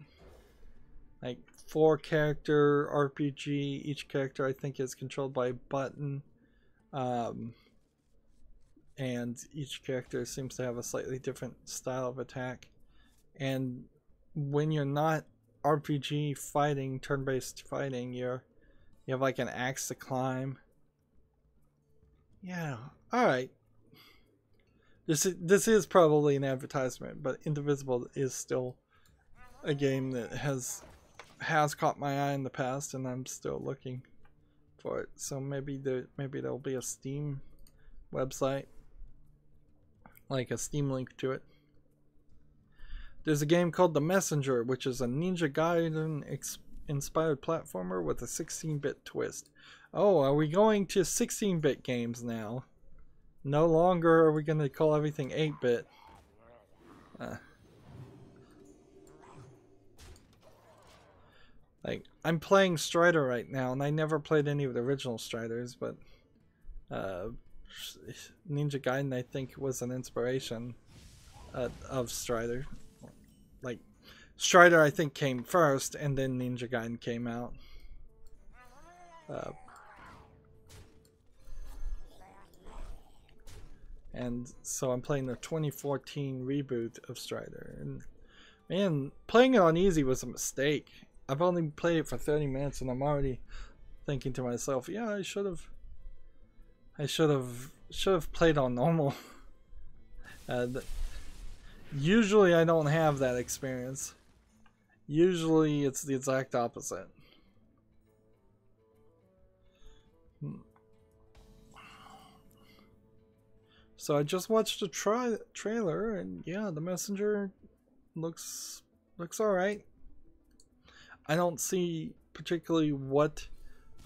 Speaker 1: Like 4-character RPG. Each character I think is controlled by a button. And each character seems to have a slightly different style of attack. And when you're not RPG fighting, turn-based fighting, you have like an axe to climb. Yeah, alright. This is probably an advertisement, but Indivisible is still a game that has caught my eye in the past, and I'm still looking for it. So maybe there'll be a Steam website, like a Steam link to it. There's a game called The Messenger, which is a Ninja Gaiden inspired platformer with a 16-bit twist. Oh, are we going to 16-bit games now? No longer are we going to call everything 8-bit. Like, I'm playing Strider right now, and I never played any of the original Striders, but Ninja Gaiden, I think, was an inspiration of Strider. Like, Strider, I think, came first, and then Ninja Gaiden came out. And so I'm playing the 2014 reboot of Strider. And man, playing it on easy was a mistake. I've only played it for 30 minutes, and I'm already thinking to myself, yeah, I should have played on normal. Usually I don't have that experience. Usually it's the exact opposite. So I just watched a trailer, and yeah, The Messenger looks alright. I don't see particularly what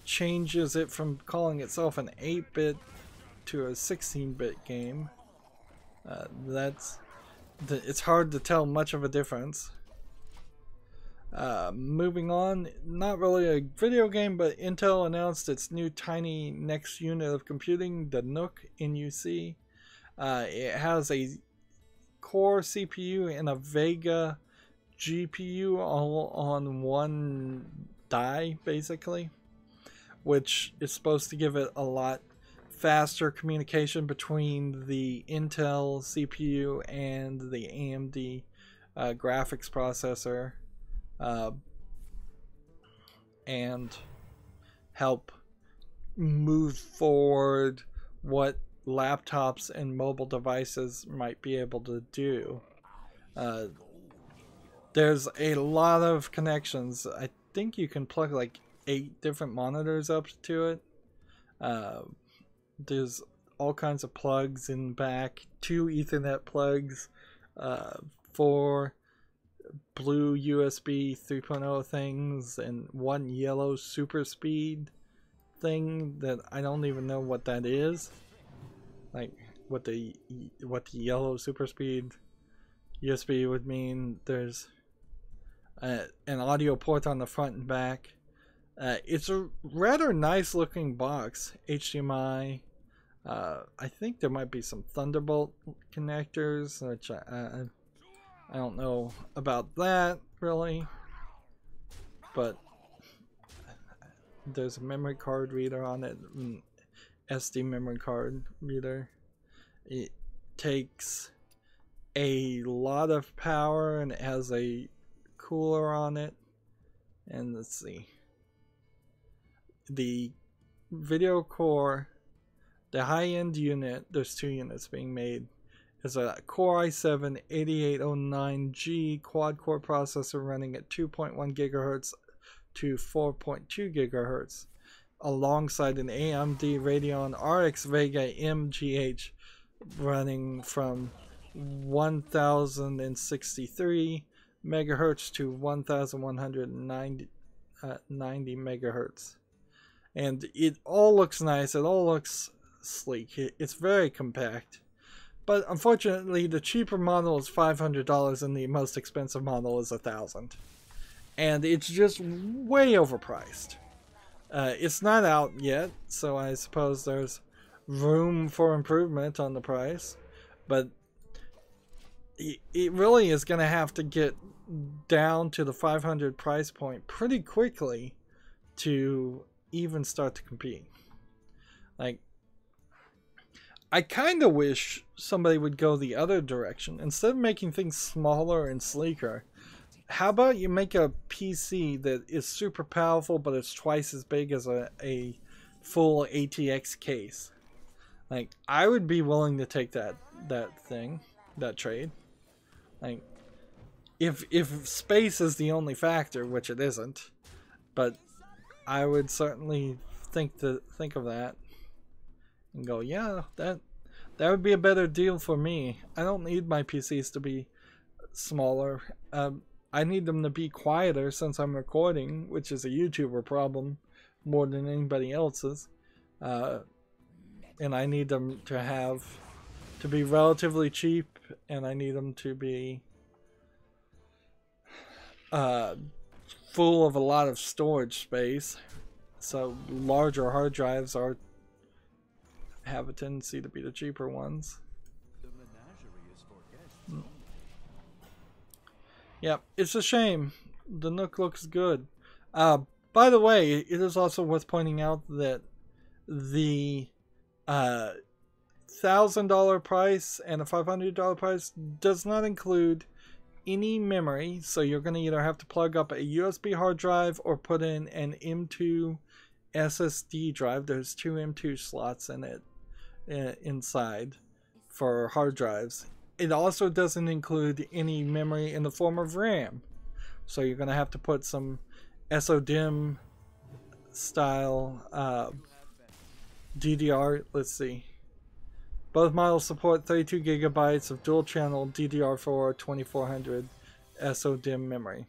Speaker 1: changes it from calling itself an 8-bit to a 16-bit game. It's hard to tell much of a difference. Moving on, not really a video game, but Intel announced its new tiny next unit of computing, the NUC NUC. It has a Core CPU and a Vega GPU all on one die, basically, which is supposed to give it a lot faster communication between the Intel CPU and the AMD graphics processor, and help move forward what laptops and mobile devices might be able to do. There's a lot of connections. I think you can plug like 8 different monitors up to it. There's all kinds of plugs in the back, 2 Ethernet plugs, 4 blue USB 3.0 things, and 1 yellow super speed thing that I don't even know what that is. Like what the yellow super speed USB would mean. There's an audio port on the front and back. It's a rather nice looking box. HDMI. I think there might be some Thunderbolt connectors, which I don't know about that really, but there's a memory card reader on it, SD memory card reader. It takes a lot of power, and it has a cooler on it. And let's see, the video core, the high-end unit, there's 2 units being made, is a Core i7 8809G quad-core processor running at 2.1 GHz to 4.2 GHz. alongside an AMD Radeon RX Vega MGH running from 1063 megahertz to 1190 90 megahertz. And it all looks nice, it all looks sleek, it's very compact. But unfortunately, the cheaper model is $500 and the most expensive model is $1,000. And it's just way overpriced. It's not out yet, so I suppose there's room for improvement on the price. But it really is going to have to get down to the 500 price point pretty quickly to even start to compete. Like, I kind of wish somebody would go the other direction. Instead of making things smaller and sleeker, how about you make a PC that is super powerful, but it's twice as big as a full ATX case? Like, I would be willing to take that trade. Like, if space is the only factor, which it isn't, but I would certainly think of that and go, yeah, that would be a better deal for me. I don't need my PCs to be smaller. I need them to be quieter since I'm recording, which is a YouTuber problem more than anybody else's. And I need them to be relatively cheap, and I need them to be full of a lot of storage space. So larger hard drives have a tendency to be the cheaper ones. Yeah, it's a shame. The Nook looks good. By the way, it is also worth pointing out that the $1,000 price and a $500 price does not include any memory. So you're going to either have to plug up a USB hard drive or put in an M2 SSD drive. There's 2 M2 slots in it inside for hard drives. It also doesn't include any memory in the form of RAM. So you're going to have to put some SODIMM style DDR. Let's see. Both models support 32 gigabytes of dual channel DDR4 2400 SODIMM memory.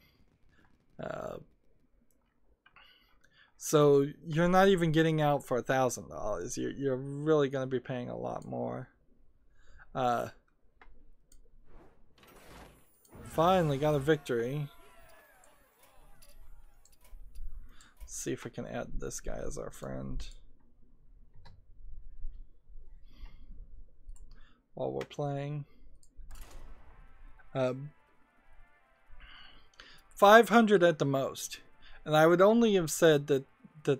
Speaker 1: So you're not even getting out for $1,000. You're really going to be paying a lot more. Finally got a victory. Let's see if we can add this guy as our friend while we're playing. 500 at the most, and I would only have said that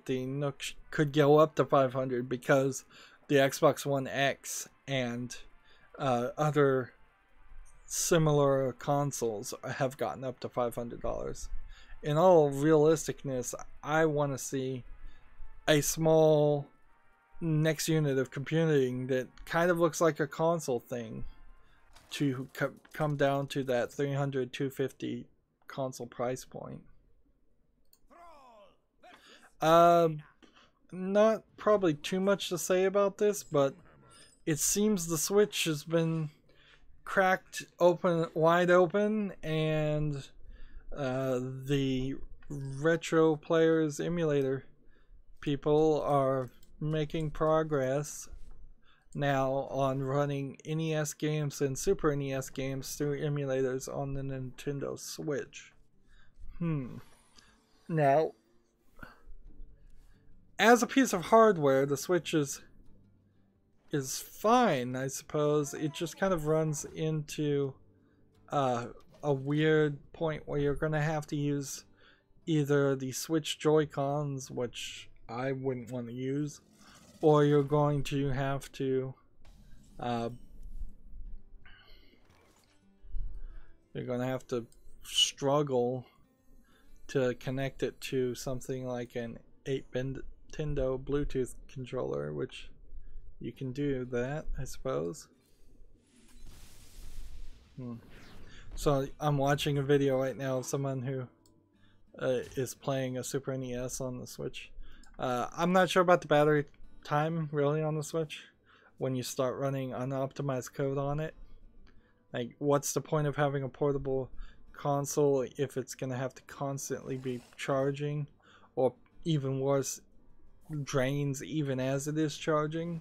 Speaker 1: the Nook could go up to 500 because the Xbox One X and other similar consoles have gotten up to $500. In all realisticness, I want to see a small next unit of computing that kind of looks like a console thing to come down to that 300 250 console price point. Not probably too much to say about this, but it seems the Switch has been cracked wide open, and the Retro Players emulator people are making progress now on running NES games and Super NES games through emulators on the Nintendo Switch. Now, as a piece of hardware, the Switch is fine, I suppose. It just kind of runs into a weird point where you're going to have to use either the Switch Joy-Cons, which I wouldn't want to use, or you're going to have to struggle to connect it to something like an 8-bit Nintendo Bluetooth controller, which you can do that, I suppose. So I'm watching a video right now of someone who is playing a Super NES on the Switch. I'm not sure about the battery time really on the Switch when you start running unoptimized code on it. Like, what's the point of having a portable console if it's going to have to constantly be charging, or even worse, drains even as it is charging,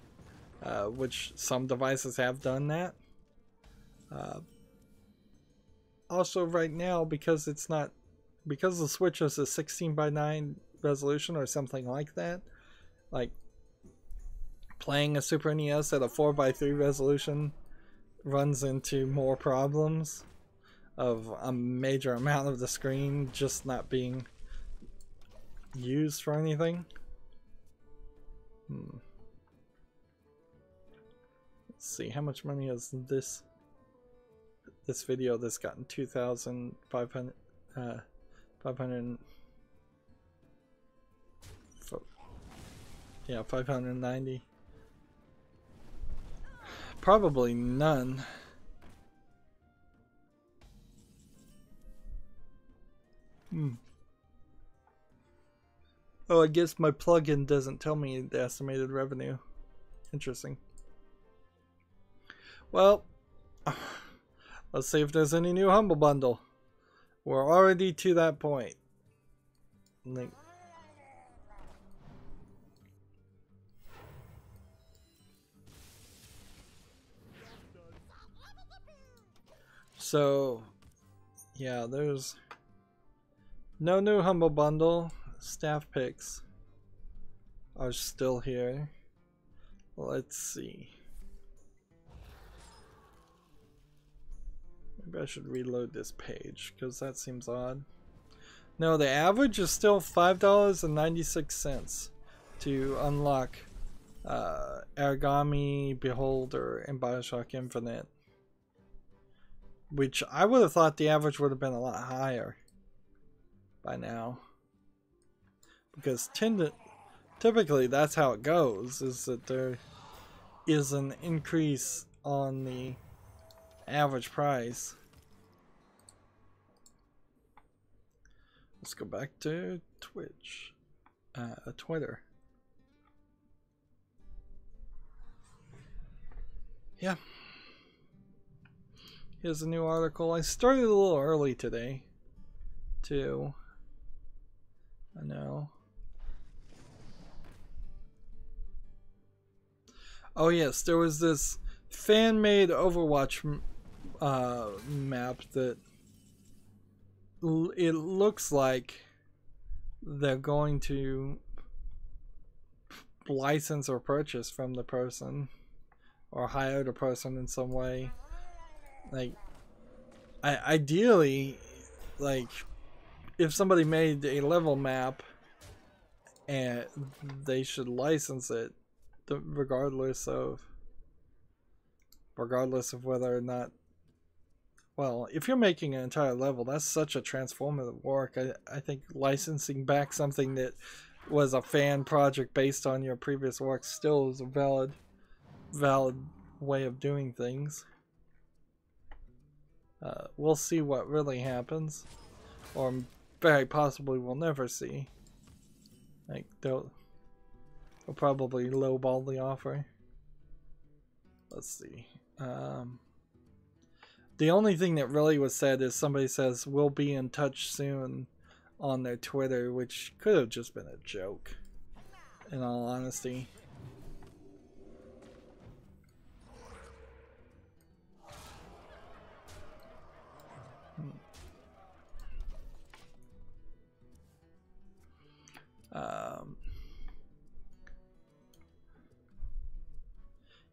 Speaker 1: which some devices have done that. Also, right now, because the Switch is a 16:9 resolution or something like that, like playing a Super NES at a 4:3 resolution runs into more problems of a major amount of the screen just not being used for anything. Let's see, how much money has this video that's gotten 2,500 590. Probably none. Oh, I guess my plugin doesn't tell me the estimated revenue. Interesting. Well, let's see if there's any new Humble Bundle. We're already to that point. Link. So, yeah, there's no new Humble Bundle. Staff picks are still here. Let's see. Maybe I should reload this page because that seems odd. No, the average is still $5.96 to unlock Origami, Beholder, and Bioshock Infinite. Which I would have thought the average would have been a lot higher by now. Because typically that's how it goes, is that there is an increase on the average price. Let's go back to Twitch, Twitter. Yeah. Here's a new article. I started a little early today, too. I know. Oh yes, there was this fan-made Overwatch map that it looks like they're going to license or purchase from the person or hire the person in some way. Like, ideally, like, if somebody made a level map and they should license it, regardless of whether or not, well, if you're making an entire level, that's such a transformative work. I think licensing back something that was a fan project based on your previous work still is a valid way of doing things. We'll see what really happens, or very possibly we'll never see. Like, they'll probably lowball the offer. Let's see. The only thing that really was said is somebody says we'll be in touch soon on their Twitter, which could have just been a joke, in all honesty.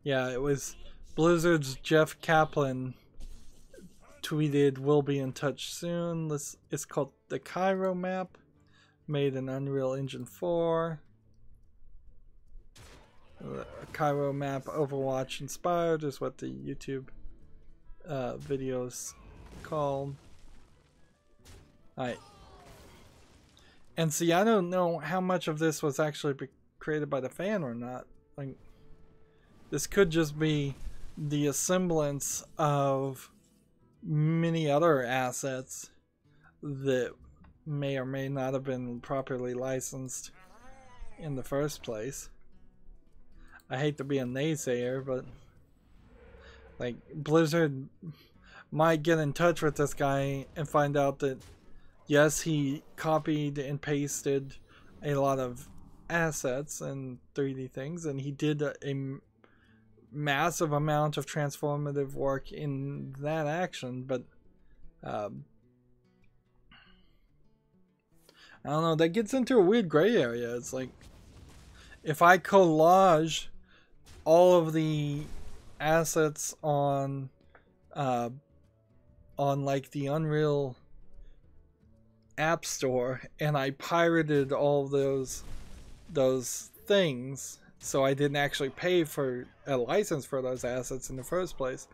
Speaker 1: Yeah, it was Blizzard's Jeff Kaplan tweeted, "We'll be in touch soon." It's called the Cairo map, made in Unreal Engine 4. A Cairo map, Overwatch inspired, is what the YouTube videos called. Alright. And see, I don't know how much of this was actually created by the fan or not. Like, this could just be the assemblance of many other assets that may or may not have been properly licensed in the first place. I hate to be a naysayer, but like Blizzard might get in touch with this guy and find out that yes, he copied and pasted a lot of assets and 3D things, and he did a massive amount of transformative work in that action, but I don't know, that gets into a weird gray area. It's like, if I collage all of the assets on like the Unreal App Store, and I pirated all those things, so I didn't actually pay for a license for those assets in the first place,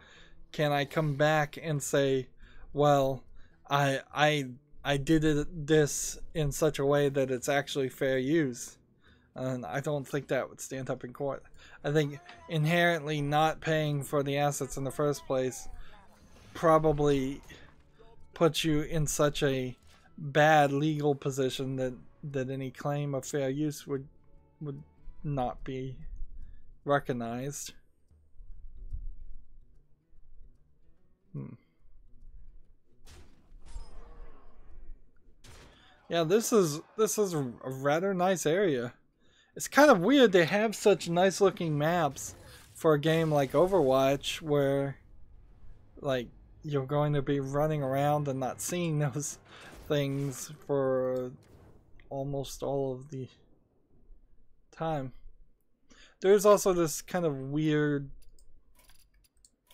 Speaker 1: can I come back and say, well, I did this in such a way that it's actually fair use? And I don't think that would stand up in court. I think inherently not paying for the assets in the first place probably puts you in such a bad legal position that any claim of fair use would not be recognized. Yeah, this is a rather nice area. It's kind of weird they have such nice looking maps for a game like Overwatch, where like you're going to be running around and not seeing those things for almost all of the time. There's also this kind of weird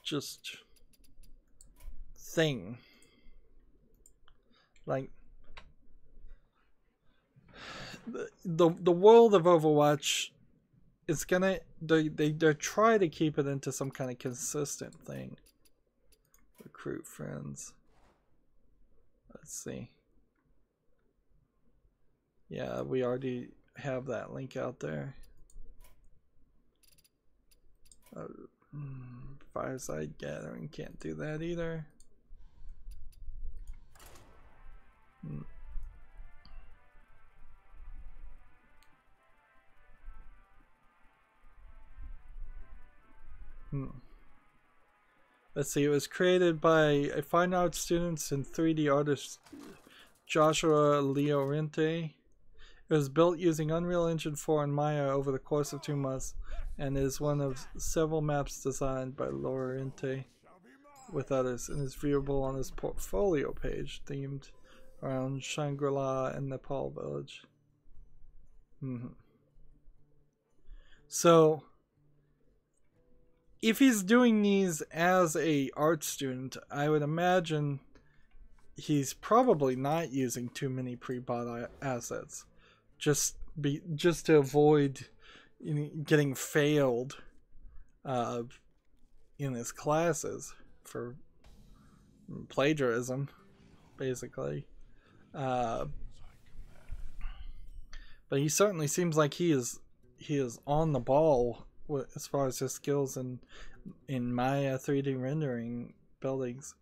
Speaker 1: just thing, like the world of Overwatch is gonna, they're trying to keep it into some kind of consistent thing. Recruit friends. Let's see. Yeah, we already have that link out there. Fireside gathering, can't do that either. Let's see, it was created by a fine arts students and 3D artist Joshua Llorente. It was built using Unreal Engine 4 and Maya over the course of 2 months, and is one of several maps designed by Llorente with others, and is viewable on his portfolio page themed around Shangri-La and Nepal Village. So if he's doing these as a art student, I would imagine he's probably not using too many pre-bought assets, just to avoid getting failed in his classes for plagiarism, basically. But he certainly seems like he is on the ball as far as his skills in Maya 3D rendering buildings.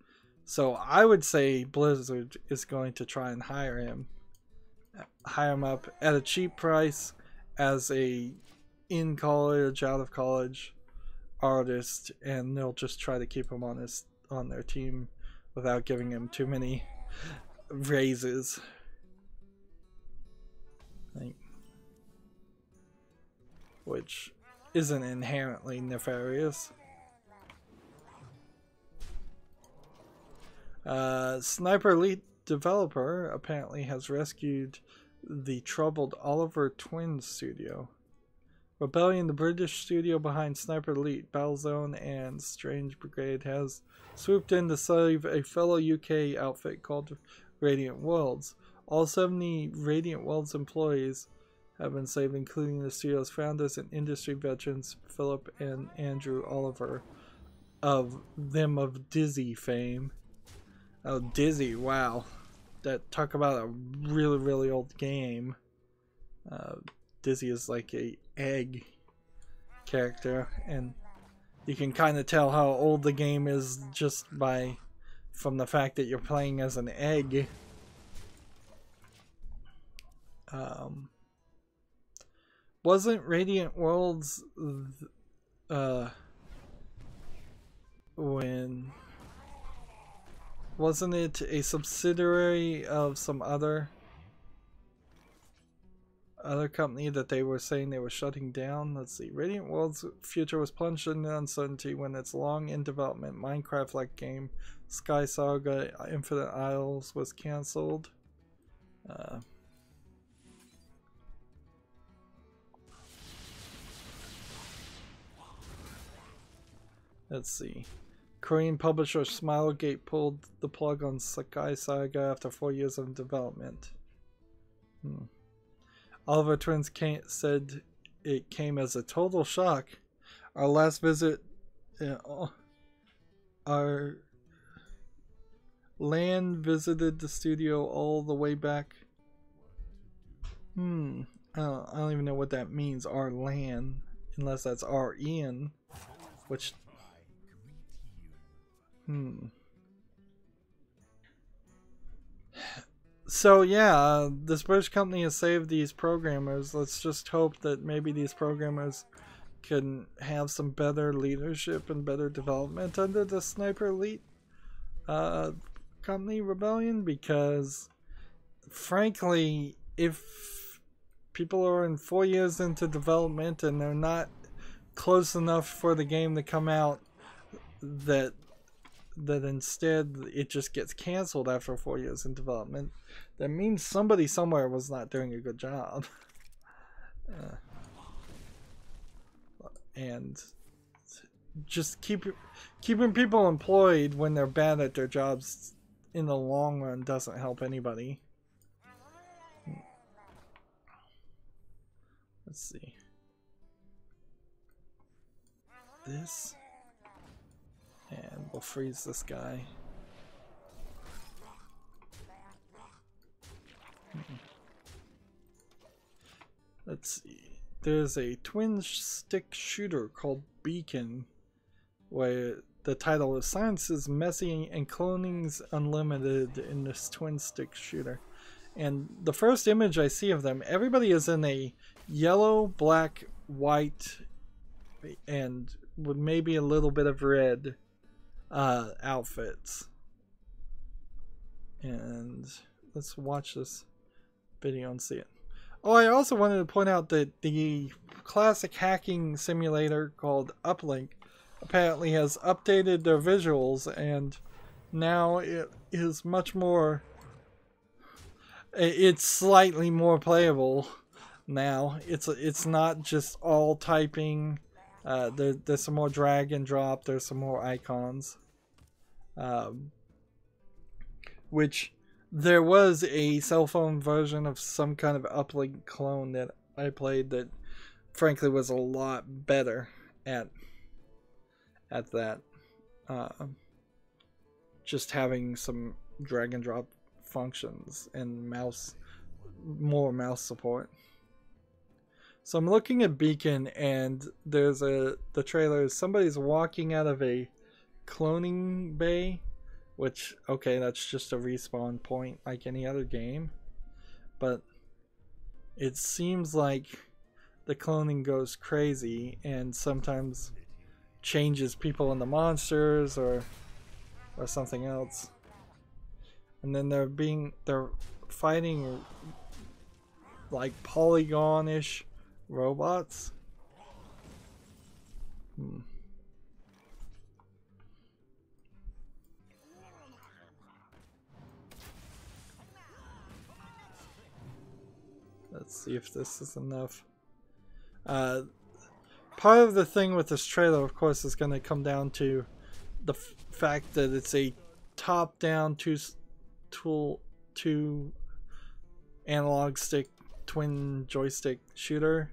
Speaker 1: So I would say Blizzard is going to try and hire him up at a cheap price as a in college, out of college artist, and they'll just try to keep him on their team without giving him too many raises. Which isn't inherently nefarious. Sniper Elite developer apparently has rescued the troubled Oliver Twins studio. Rebellion, the British studio behind Sniper Elite, Battlezone, and Strange Brigade, has swooped in to save a fellow UK outfit called Radiant Worlds. All 70 Radiant Worlds employees have been saved, including the studio's founders and industry veterans Philip and Andrew Oliver, of Dizzy fame. Oh, Dizzy, wow. Talk about a really, really old game. Dizzy is like a egg character, and you can kind of tell how old the game is just from the fact that you're playing as an egg. Wasn't Radiant Worlds when wasn't it a subsidiary of some other company that they were saying they were shutting down? Let's see. Radiant Worlds' future was plunged in uncertainty when its long in development Minecraft-like game Sky Saga Infinite Isles was cancelled. Let's see. Korean publisher Smilegate pulled the plug on Sky Saga after 4 years of development. Oliver Twins said it came as a total shock. Our last visit, our LAN visited the studio all the way back. I don't even know what that means, our LAN, unless that's our Ian, which... So yeah, this British company has saved these programmers. Let's just hope that maybe these programmers can have some better leadership and better development under the Sniper Elite company rebellion, because frankly, if people are in 4 years into development and they're not close enough for the game to come out, that instead it just gets canceled after 4 years in development, that means somebody somewhere was not doing a good job. And just keeping people employed when they're bad at their jobs in the long run doesn't help anybody. Let's see. This. And we'll freeze this guy. Let's see. There's a twin stick shooter called Beacon, where the title is Science is Messy and Cloning's Unlimited in this twin stick shooter. And the first image I see of them, everybody is in a yellow, black, white, and with maybe a little bit of red outfits. And let's watch this video and see it. Oh, I also wanted to point out that the classic hacking simulator called Uplink apparently has updated their visuals, and now it is much more, it's slightly more playable now. It's not just all typing. There's some more drag and drop, there's some more icons, which there was a cell phone version of some kind of Uplink clone that I played that frankly was a lot better at that. Just having some drag and drop functions and more mouse support. So I'm looking at Beacon, and there's the trailer. Somebody's walking out of a cloning bay, which, okay, that's just a respawn point like any other game, but it seems like the cloning goes crazy and sometimes changes people into monsters or something else. And then they're fighting like polygon-ish robots. Let's see if this is enough. Part of the thing with this trailer, of course, is going to come down to the fact that it's a top-down two analog stick twin joystick shooter,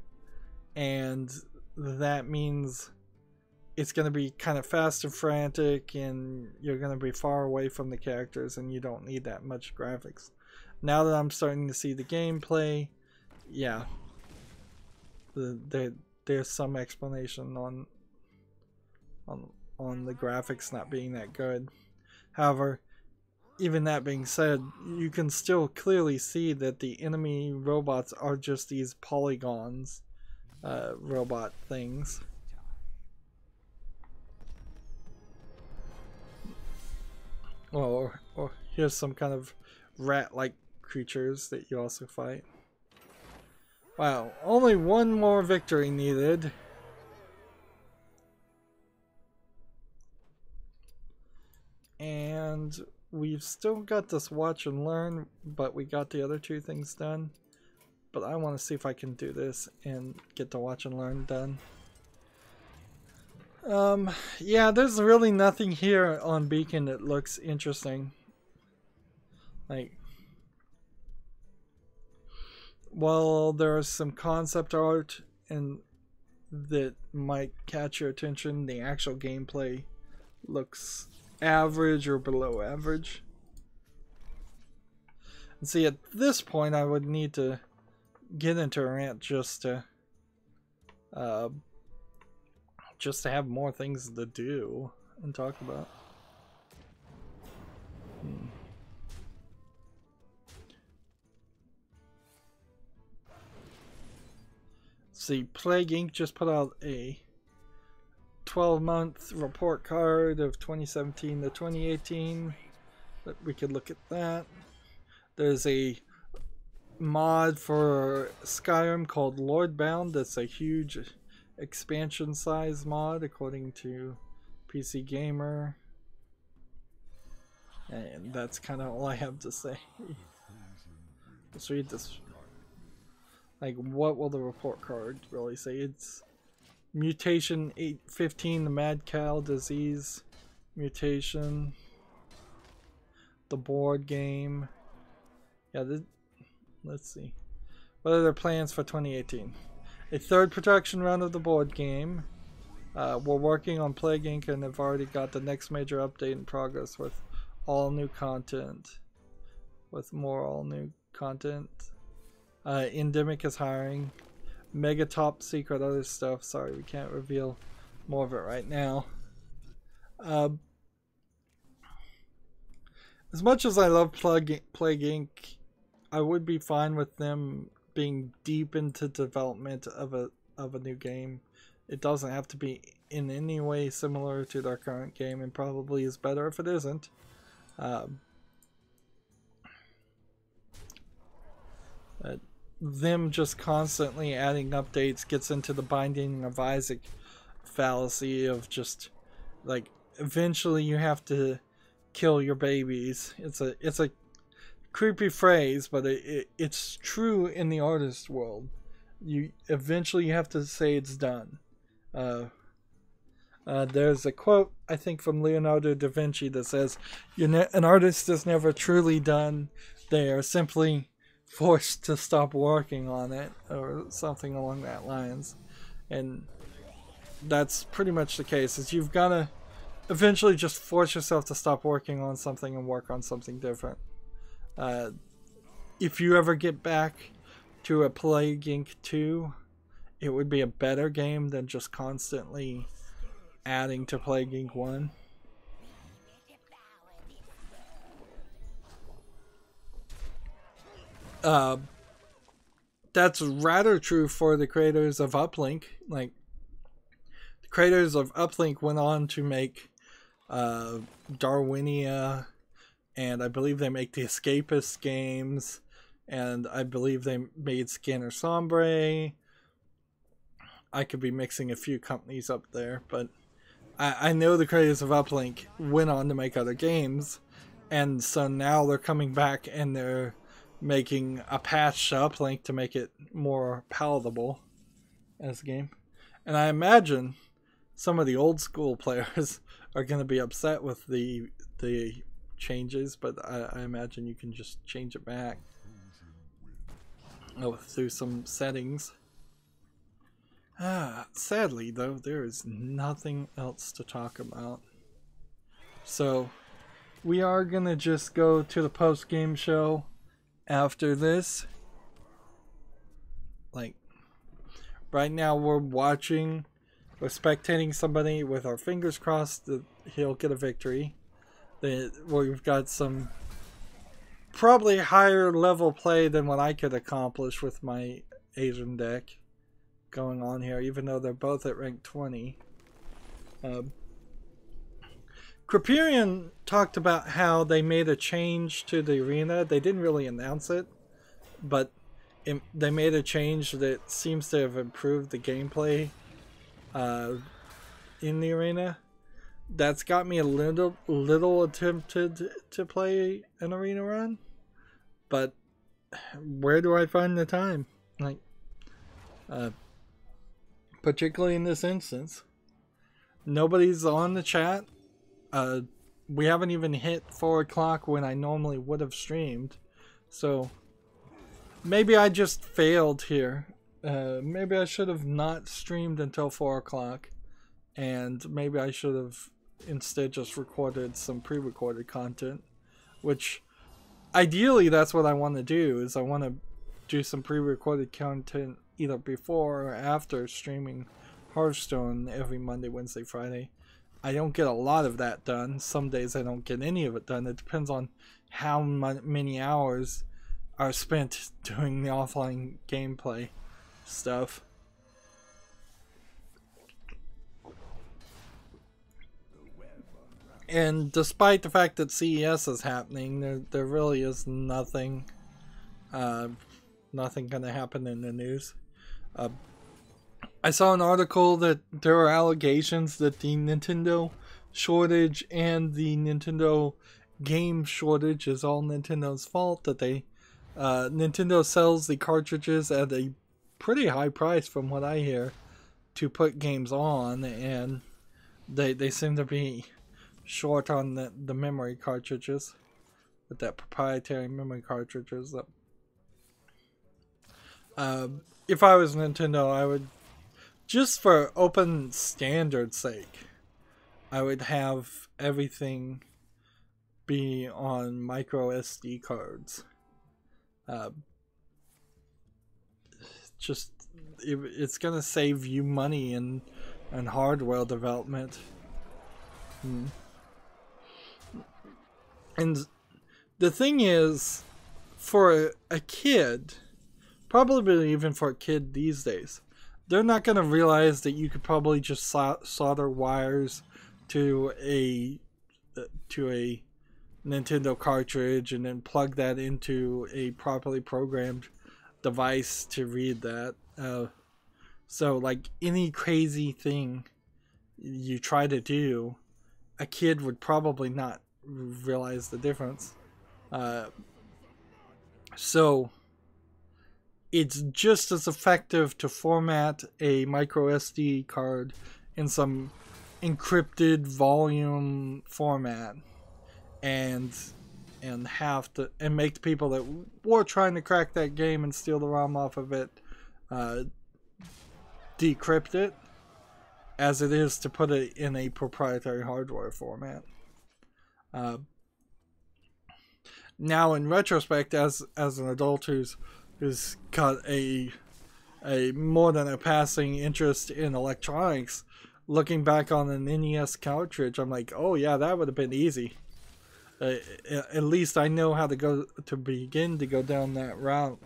Speaker 1: and that means it's going to be kind of fast and frantic, and you're going to be far away from the characters, and you don't need that much graphics. Now that I'm starting to see the gameplay, yeah, there's some explanation on the graphics not being that good. However, even that being said, you can still clearly see that the enemy robots are just these polygons robot things. Or here's some kind of rat-like creatures that you also fight. Wow, only one more victory needed. And we've still got this watch and learn, but we got the other two things done. But I want to see if I can do this and get the watch and learn done. Yeah, there's really nothing here on Beacon that looks interesting. Like, while there is some concept art and that might catch your attention, the actual gameplay looks average or below average. And see, at this point I would need to get into a rant just to have more things to do and talk about. See, Plague Inc. just put out a 12-month report card of 2017 to 2018. But we could look at that. There's a mod for Skyrim called Lordbound that's a huge expansion size mod according to PC Gamer. And that's kind of all I have to say. Let's read this. Like, what will the report card really say? It's mutation 815, the mad cow disease mutation, the board game. Yeah, let's see. What are their plans for 2018? A third production run of the board game. We're working on Plague Inc. and have already got the next major update in progress with all new content. With more all new content. Endemic is hiring. Mega top secret other stuff. Sorry, we can't reveal more of it right now. As much as I love Plague Inc., I would be fine with them being deep into development of a new game. It doesn't have to be in any way similar to their current game, and probably is better if it isn't. Them just constantly adding updates gets into the Binding of Isaac fallacy of just like eventually you have to kill your babies. It's a creepy phrase, but it's true in the artist world. You eventually have to say it's done. There's a quote I think from Leonardo da Vinci that says, "An artist is never truly done. They are simply forced to stop working on it," or something along that lines. And that's pretty much the case, is you've got to eventually just force yourself to stop working on something and work on something different. If you ever get back to a Plague Inc. 2, it would be a better game than just constantly adding to Plague Inc. 1. That's rather true for the creators of Uplink. Like, the creators of Uplink went on to make Darwinia, and I believe they make the Escapist games, and I believe they made Scanner Sombre. I could be mixing a few companies up there, but I know the creators of Uplink went on to make other games, and so now they're coming back and they're making a patch to Uplink to make it more palatable as a game. And I imagine some of the old school players are going to be upset with the changes, but I imagine you can just change it back through some settings. Sadly though, there is nothing else to talk about. So we are going to just go to the post-game show after this. Like, right now we're spectating somebody with our fingers crossed that he'll get a victory. We've got some probably higher level play than what I could accomplish with my Asian deck. going on here, even though they're both at rank 20. Kriperian talked about how they made a change to the arena. They didn't really announce it, but they made a change that seems to have improved the gameplay in the arena. That's got me a little tempted to play an arena run, but where do I find the time? Like, particularly in this instance, nobody's on the chat. We haven't even hit 4 o'clock when I normally would have streamed, so maybe I just failed here. Maybe I should have not streamed until 4 o'clock, and maybe I should have instead just recorded some pre-recorded content, which ideally that's what I want to do. Is I want to do some pre-recorded content either before or after streaming Hearthstone every Monday, Wednesday, Friday. I don't get a lot of that done. Some days I don't get any of it done. It depends on how many hours are spent doing the offline gameplay stuff. And despite the fact that CES is happening, there really is nothing gonna happen in the news. I saw an article that there are allegations that the Nintendo shortage and the Nintendo game shortage is all Nintendo's fault, that Nintendo sells the cartridges at a pretty high price from what I hear to put games on, and they seem to be short on the memory cartridges, with that proprietary memory cartridges. If I was Nintendo, I would, just for open standard's sake, I would have everything be on micro SD cards. It's gonna save you money in hardware development. And the thing is, for a kid, probably even for a kid these days, they're not going to realize that you could probably just solder wires to a Nintendo cartridge and then plug that into a properly programmed device to read that. So like any crazy thing you try to do, a kid would probably not realize the difference. So it's just as effective to format a micro SD card in some encrypted volume format and make the people that were trying to crack that game and steal the ROM off of it decrypt it, as it is to put it in a proprietary hardware format. Now, in retrospect, as an adult who's got a more than a passing interest in electronics, looking back on an NES cartridge, I'm like, oh yeah, that would have been easy. At least I know how to begin to go down that route,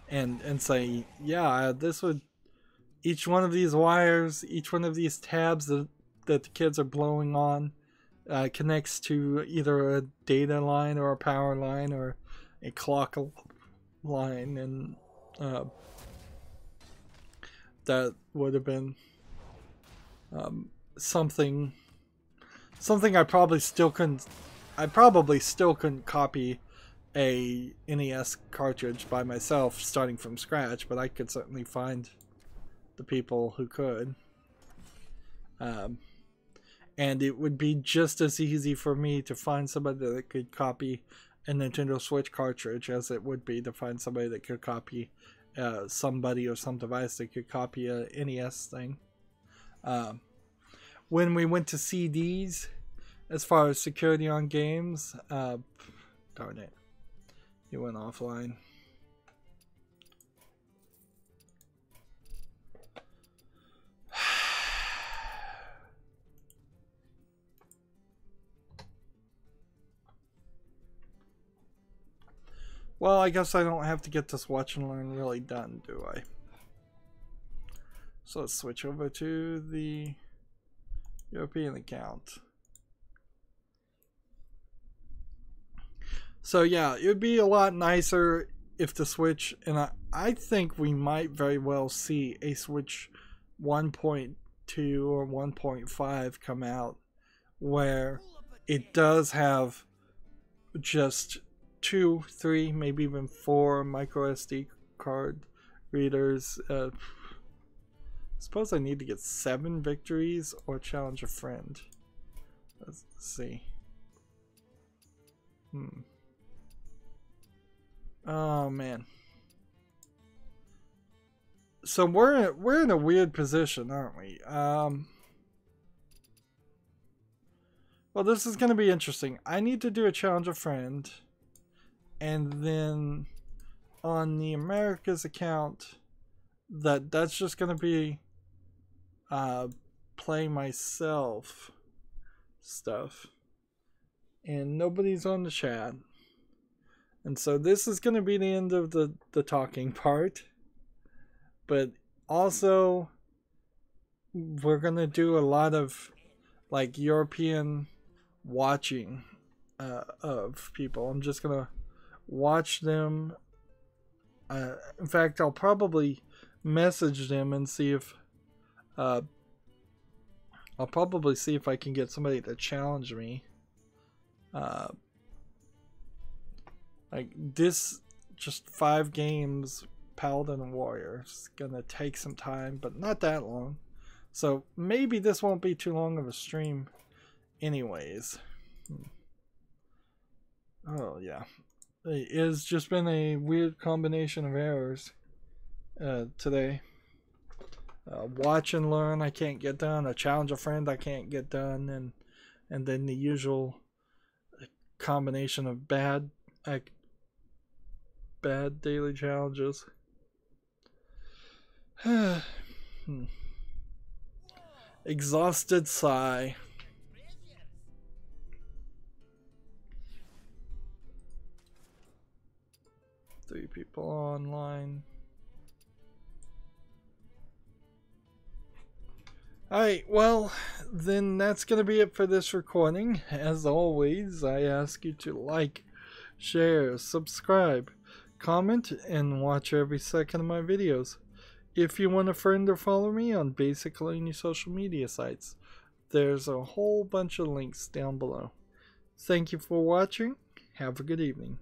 Speaker 1: and say, yeah, this would, each one of these wires, each one of these tabs that the kids are blowing on, connects to either a data line or a power line or a clock line, and that would have been something I probably still couldn't copy a NES cartridge by myself starting from scratch, but I could certainly find the people who could. And it would be just as easy for me to find somebody that could copy a Nintendo Switch cartridge as it would be to find somebody that could copy somebody or some device that could copy a NES thing. When we went to CDs, as far as security on games, darn it, it went offline. Well, I guess I don't have to get this watch and learn really done, do I? So let's switch over to the European account. So yeah, it would be a lot nicer if the Switch, and I think we might very well see a Switch 1.2 or 1.5 come out where it does have just 2, 3, maybe even 4 micro SD card readers. Suppose I need to get 7 victories or challenge a friend. Let's see. Oh man. So we're in a weird position, aren't we? Well, this is going to be interesting. I need to do a challenge a friend, and then on the Americas account, that's just going to be play myself stuff, and nobody's on the chat. And so this is going to be the end of the talking part. But also, we're going to do a lot of like European watching of people. I'm just going to watch them. In fact, I'll probably message them and see if I'll probably see if I can get somebody to challenge me. Like this, just 5 games, Paladin and Warrior. It's gonna take some time, but not that long. So maybe this won't be too long of a stream anyways. Oh yeah. It's just been a weird combination of errors today. Watch and learn I can't get done. A challenge a friend I can't get done, and then the usual combination of bad daily challenges. Exhausted sigh. Three people online. Alright, well, then that's going to be it for this recording. As always, I ask you to like, share, subscribe, comment, and watch every second of my videos. If you want to friend or follow me on basically any social media sites, there's a whole bunch of links down below. Thank you for watching. Have a good evening.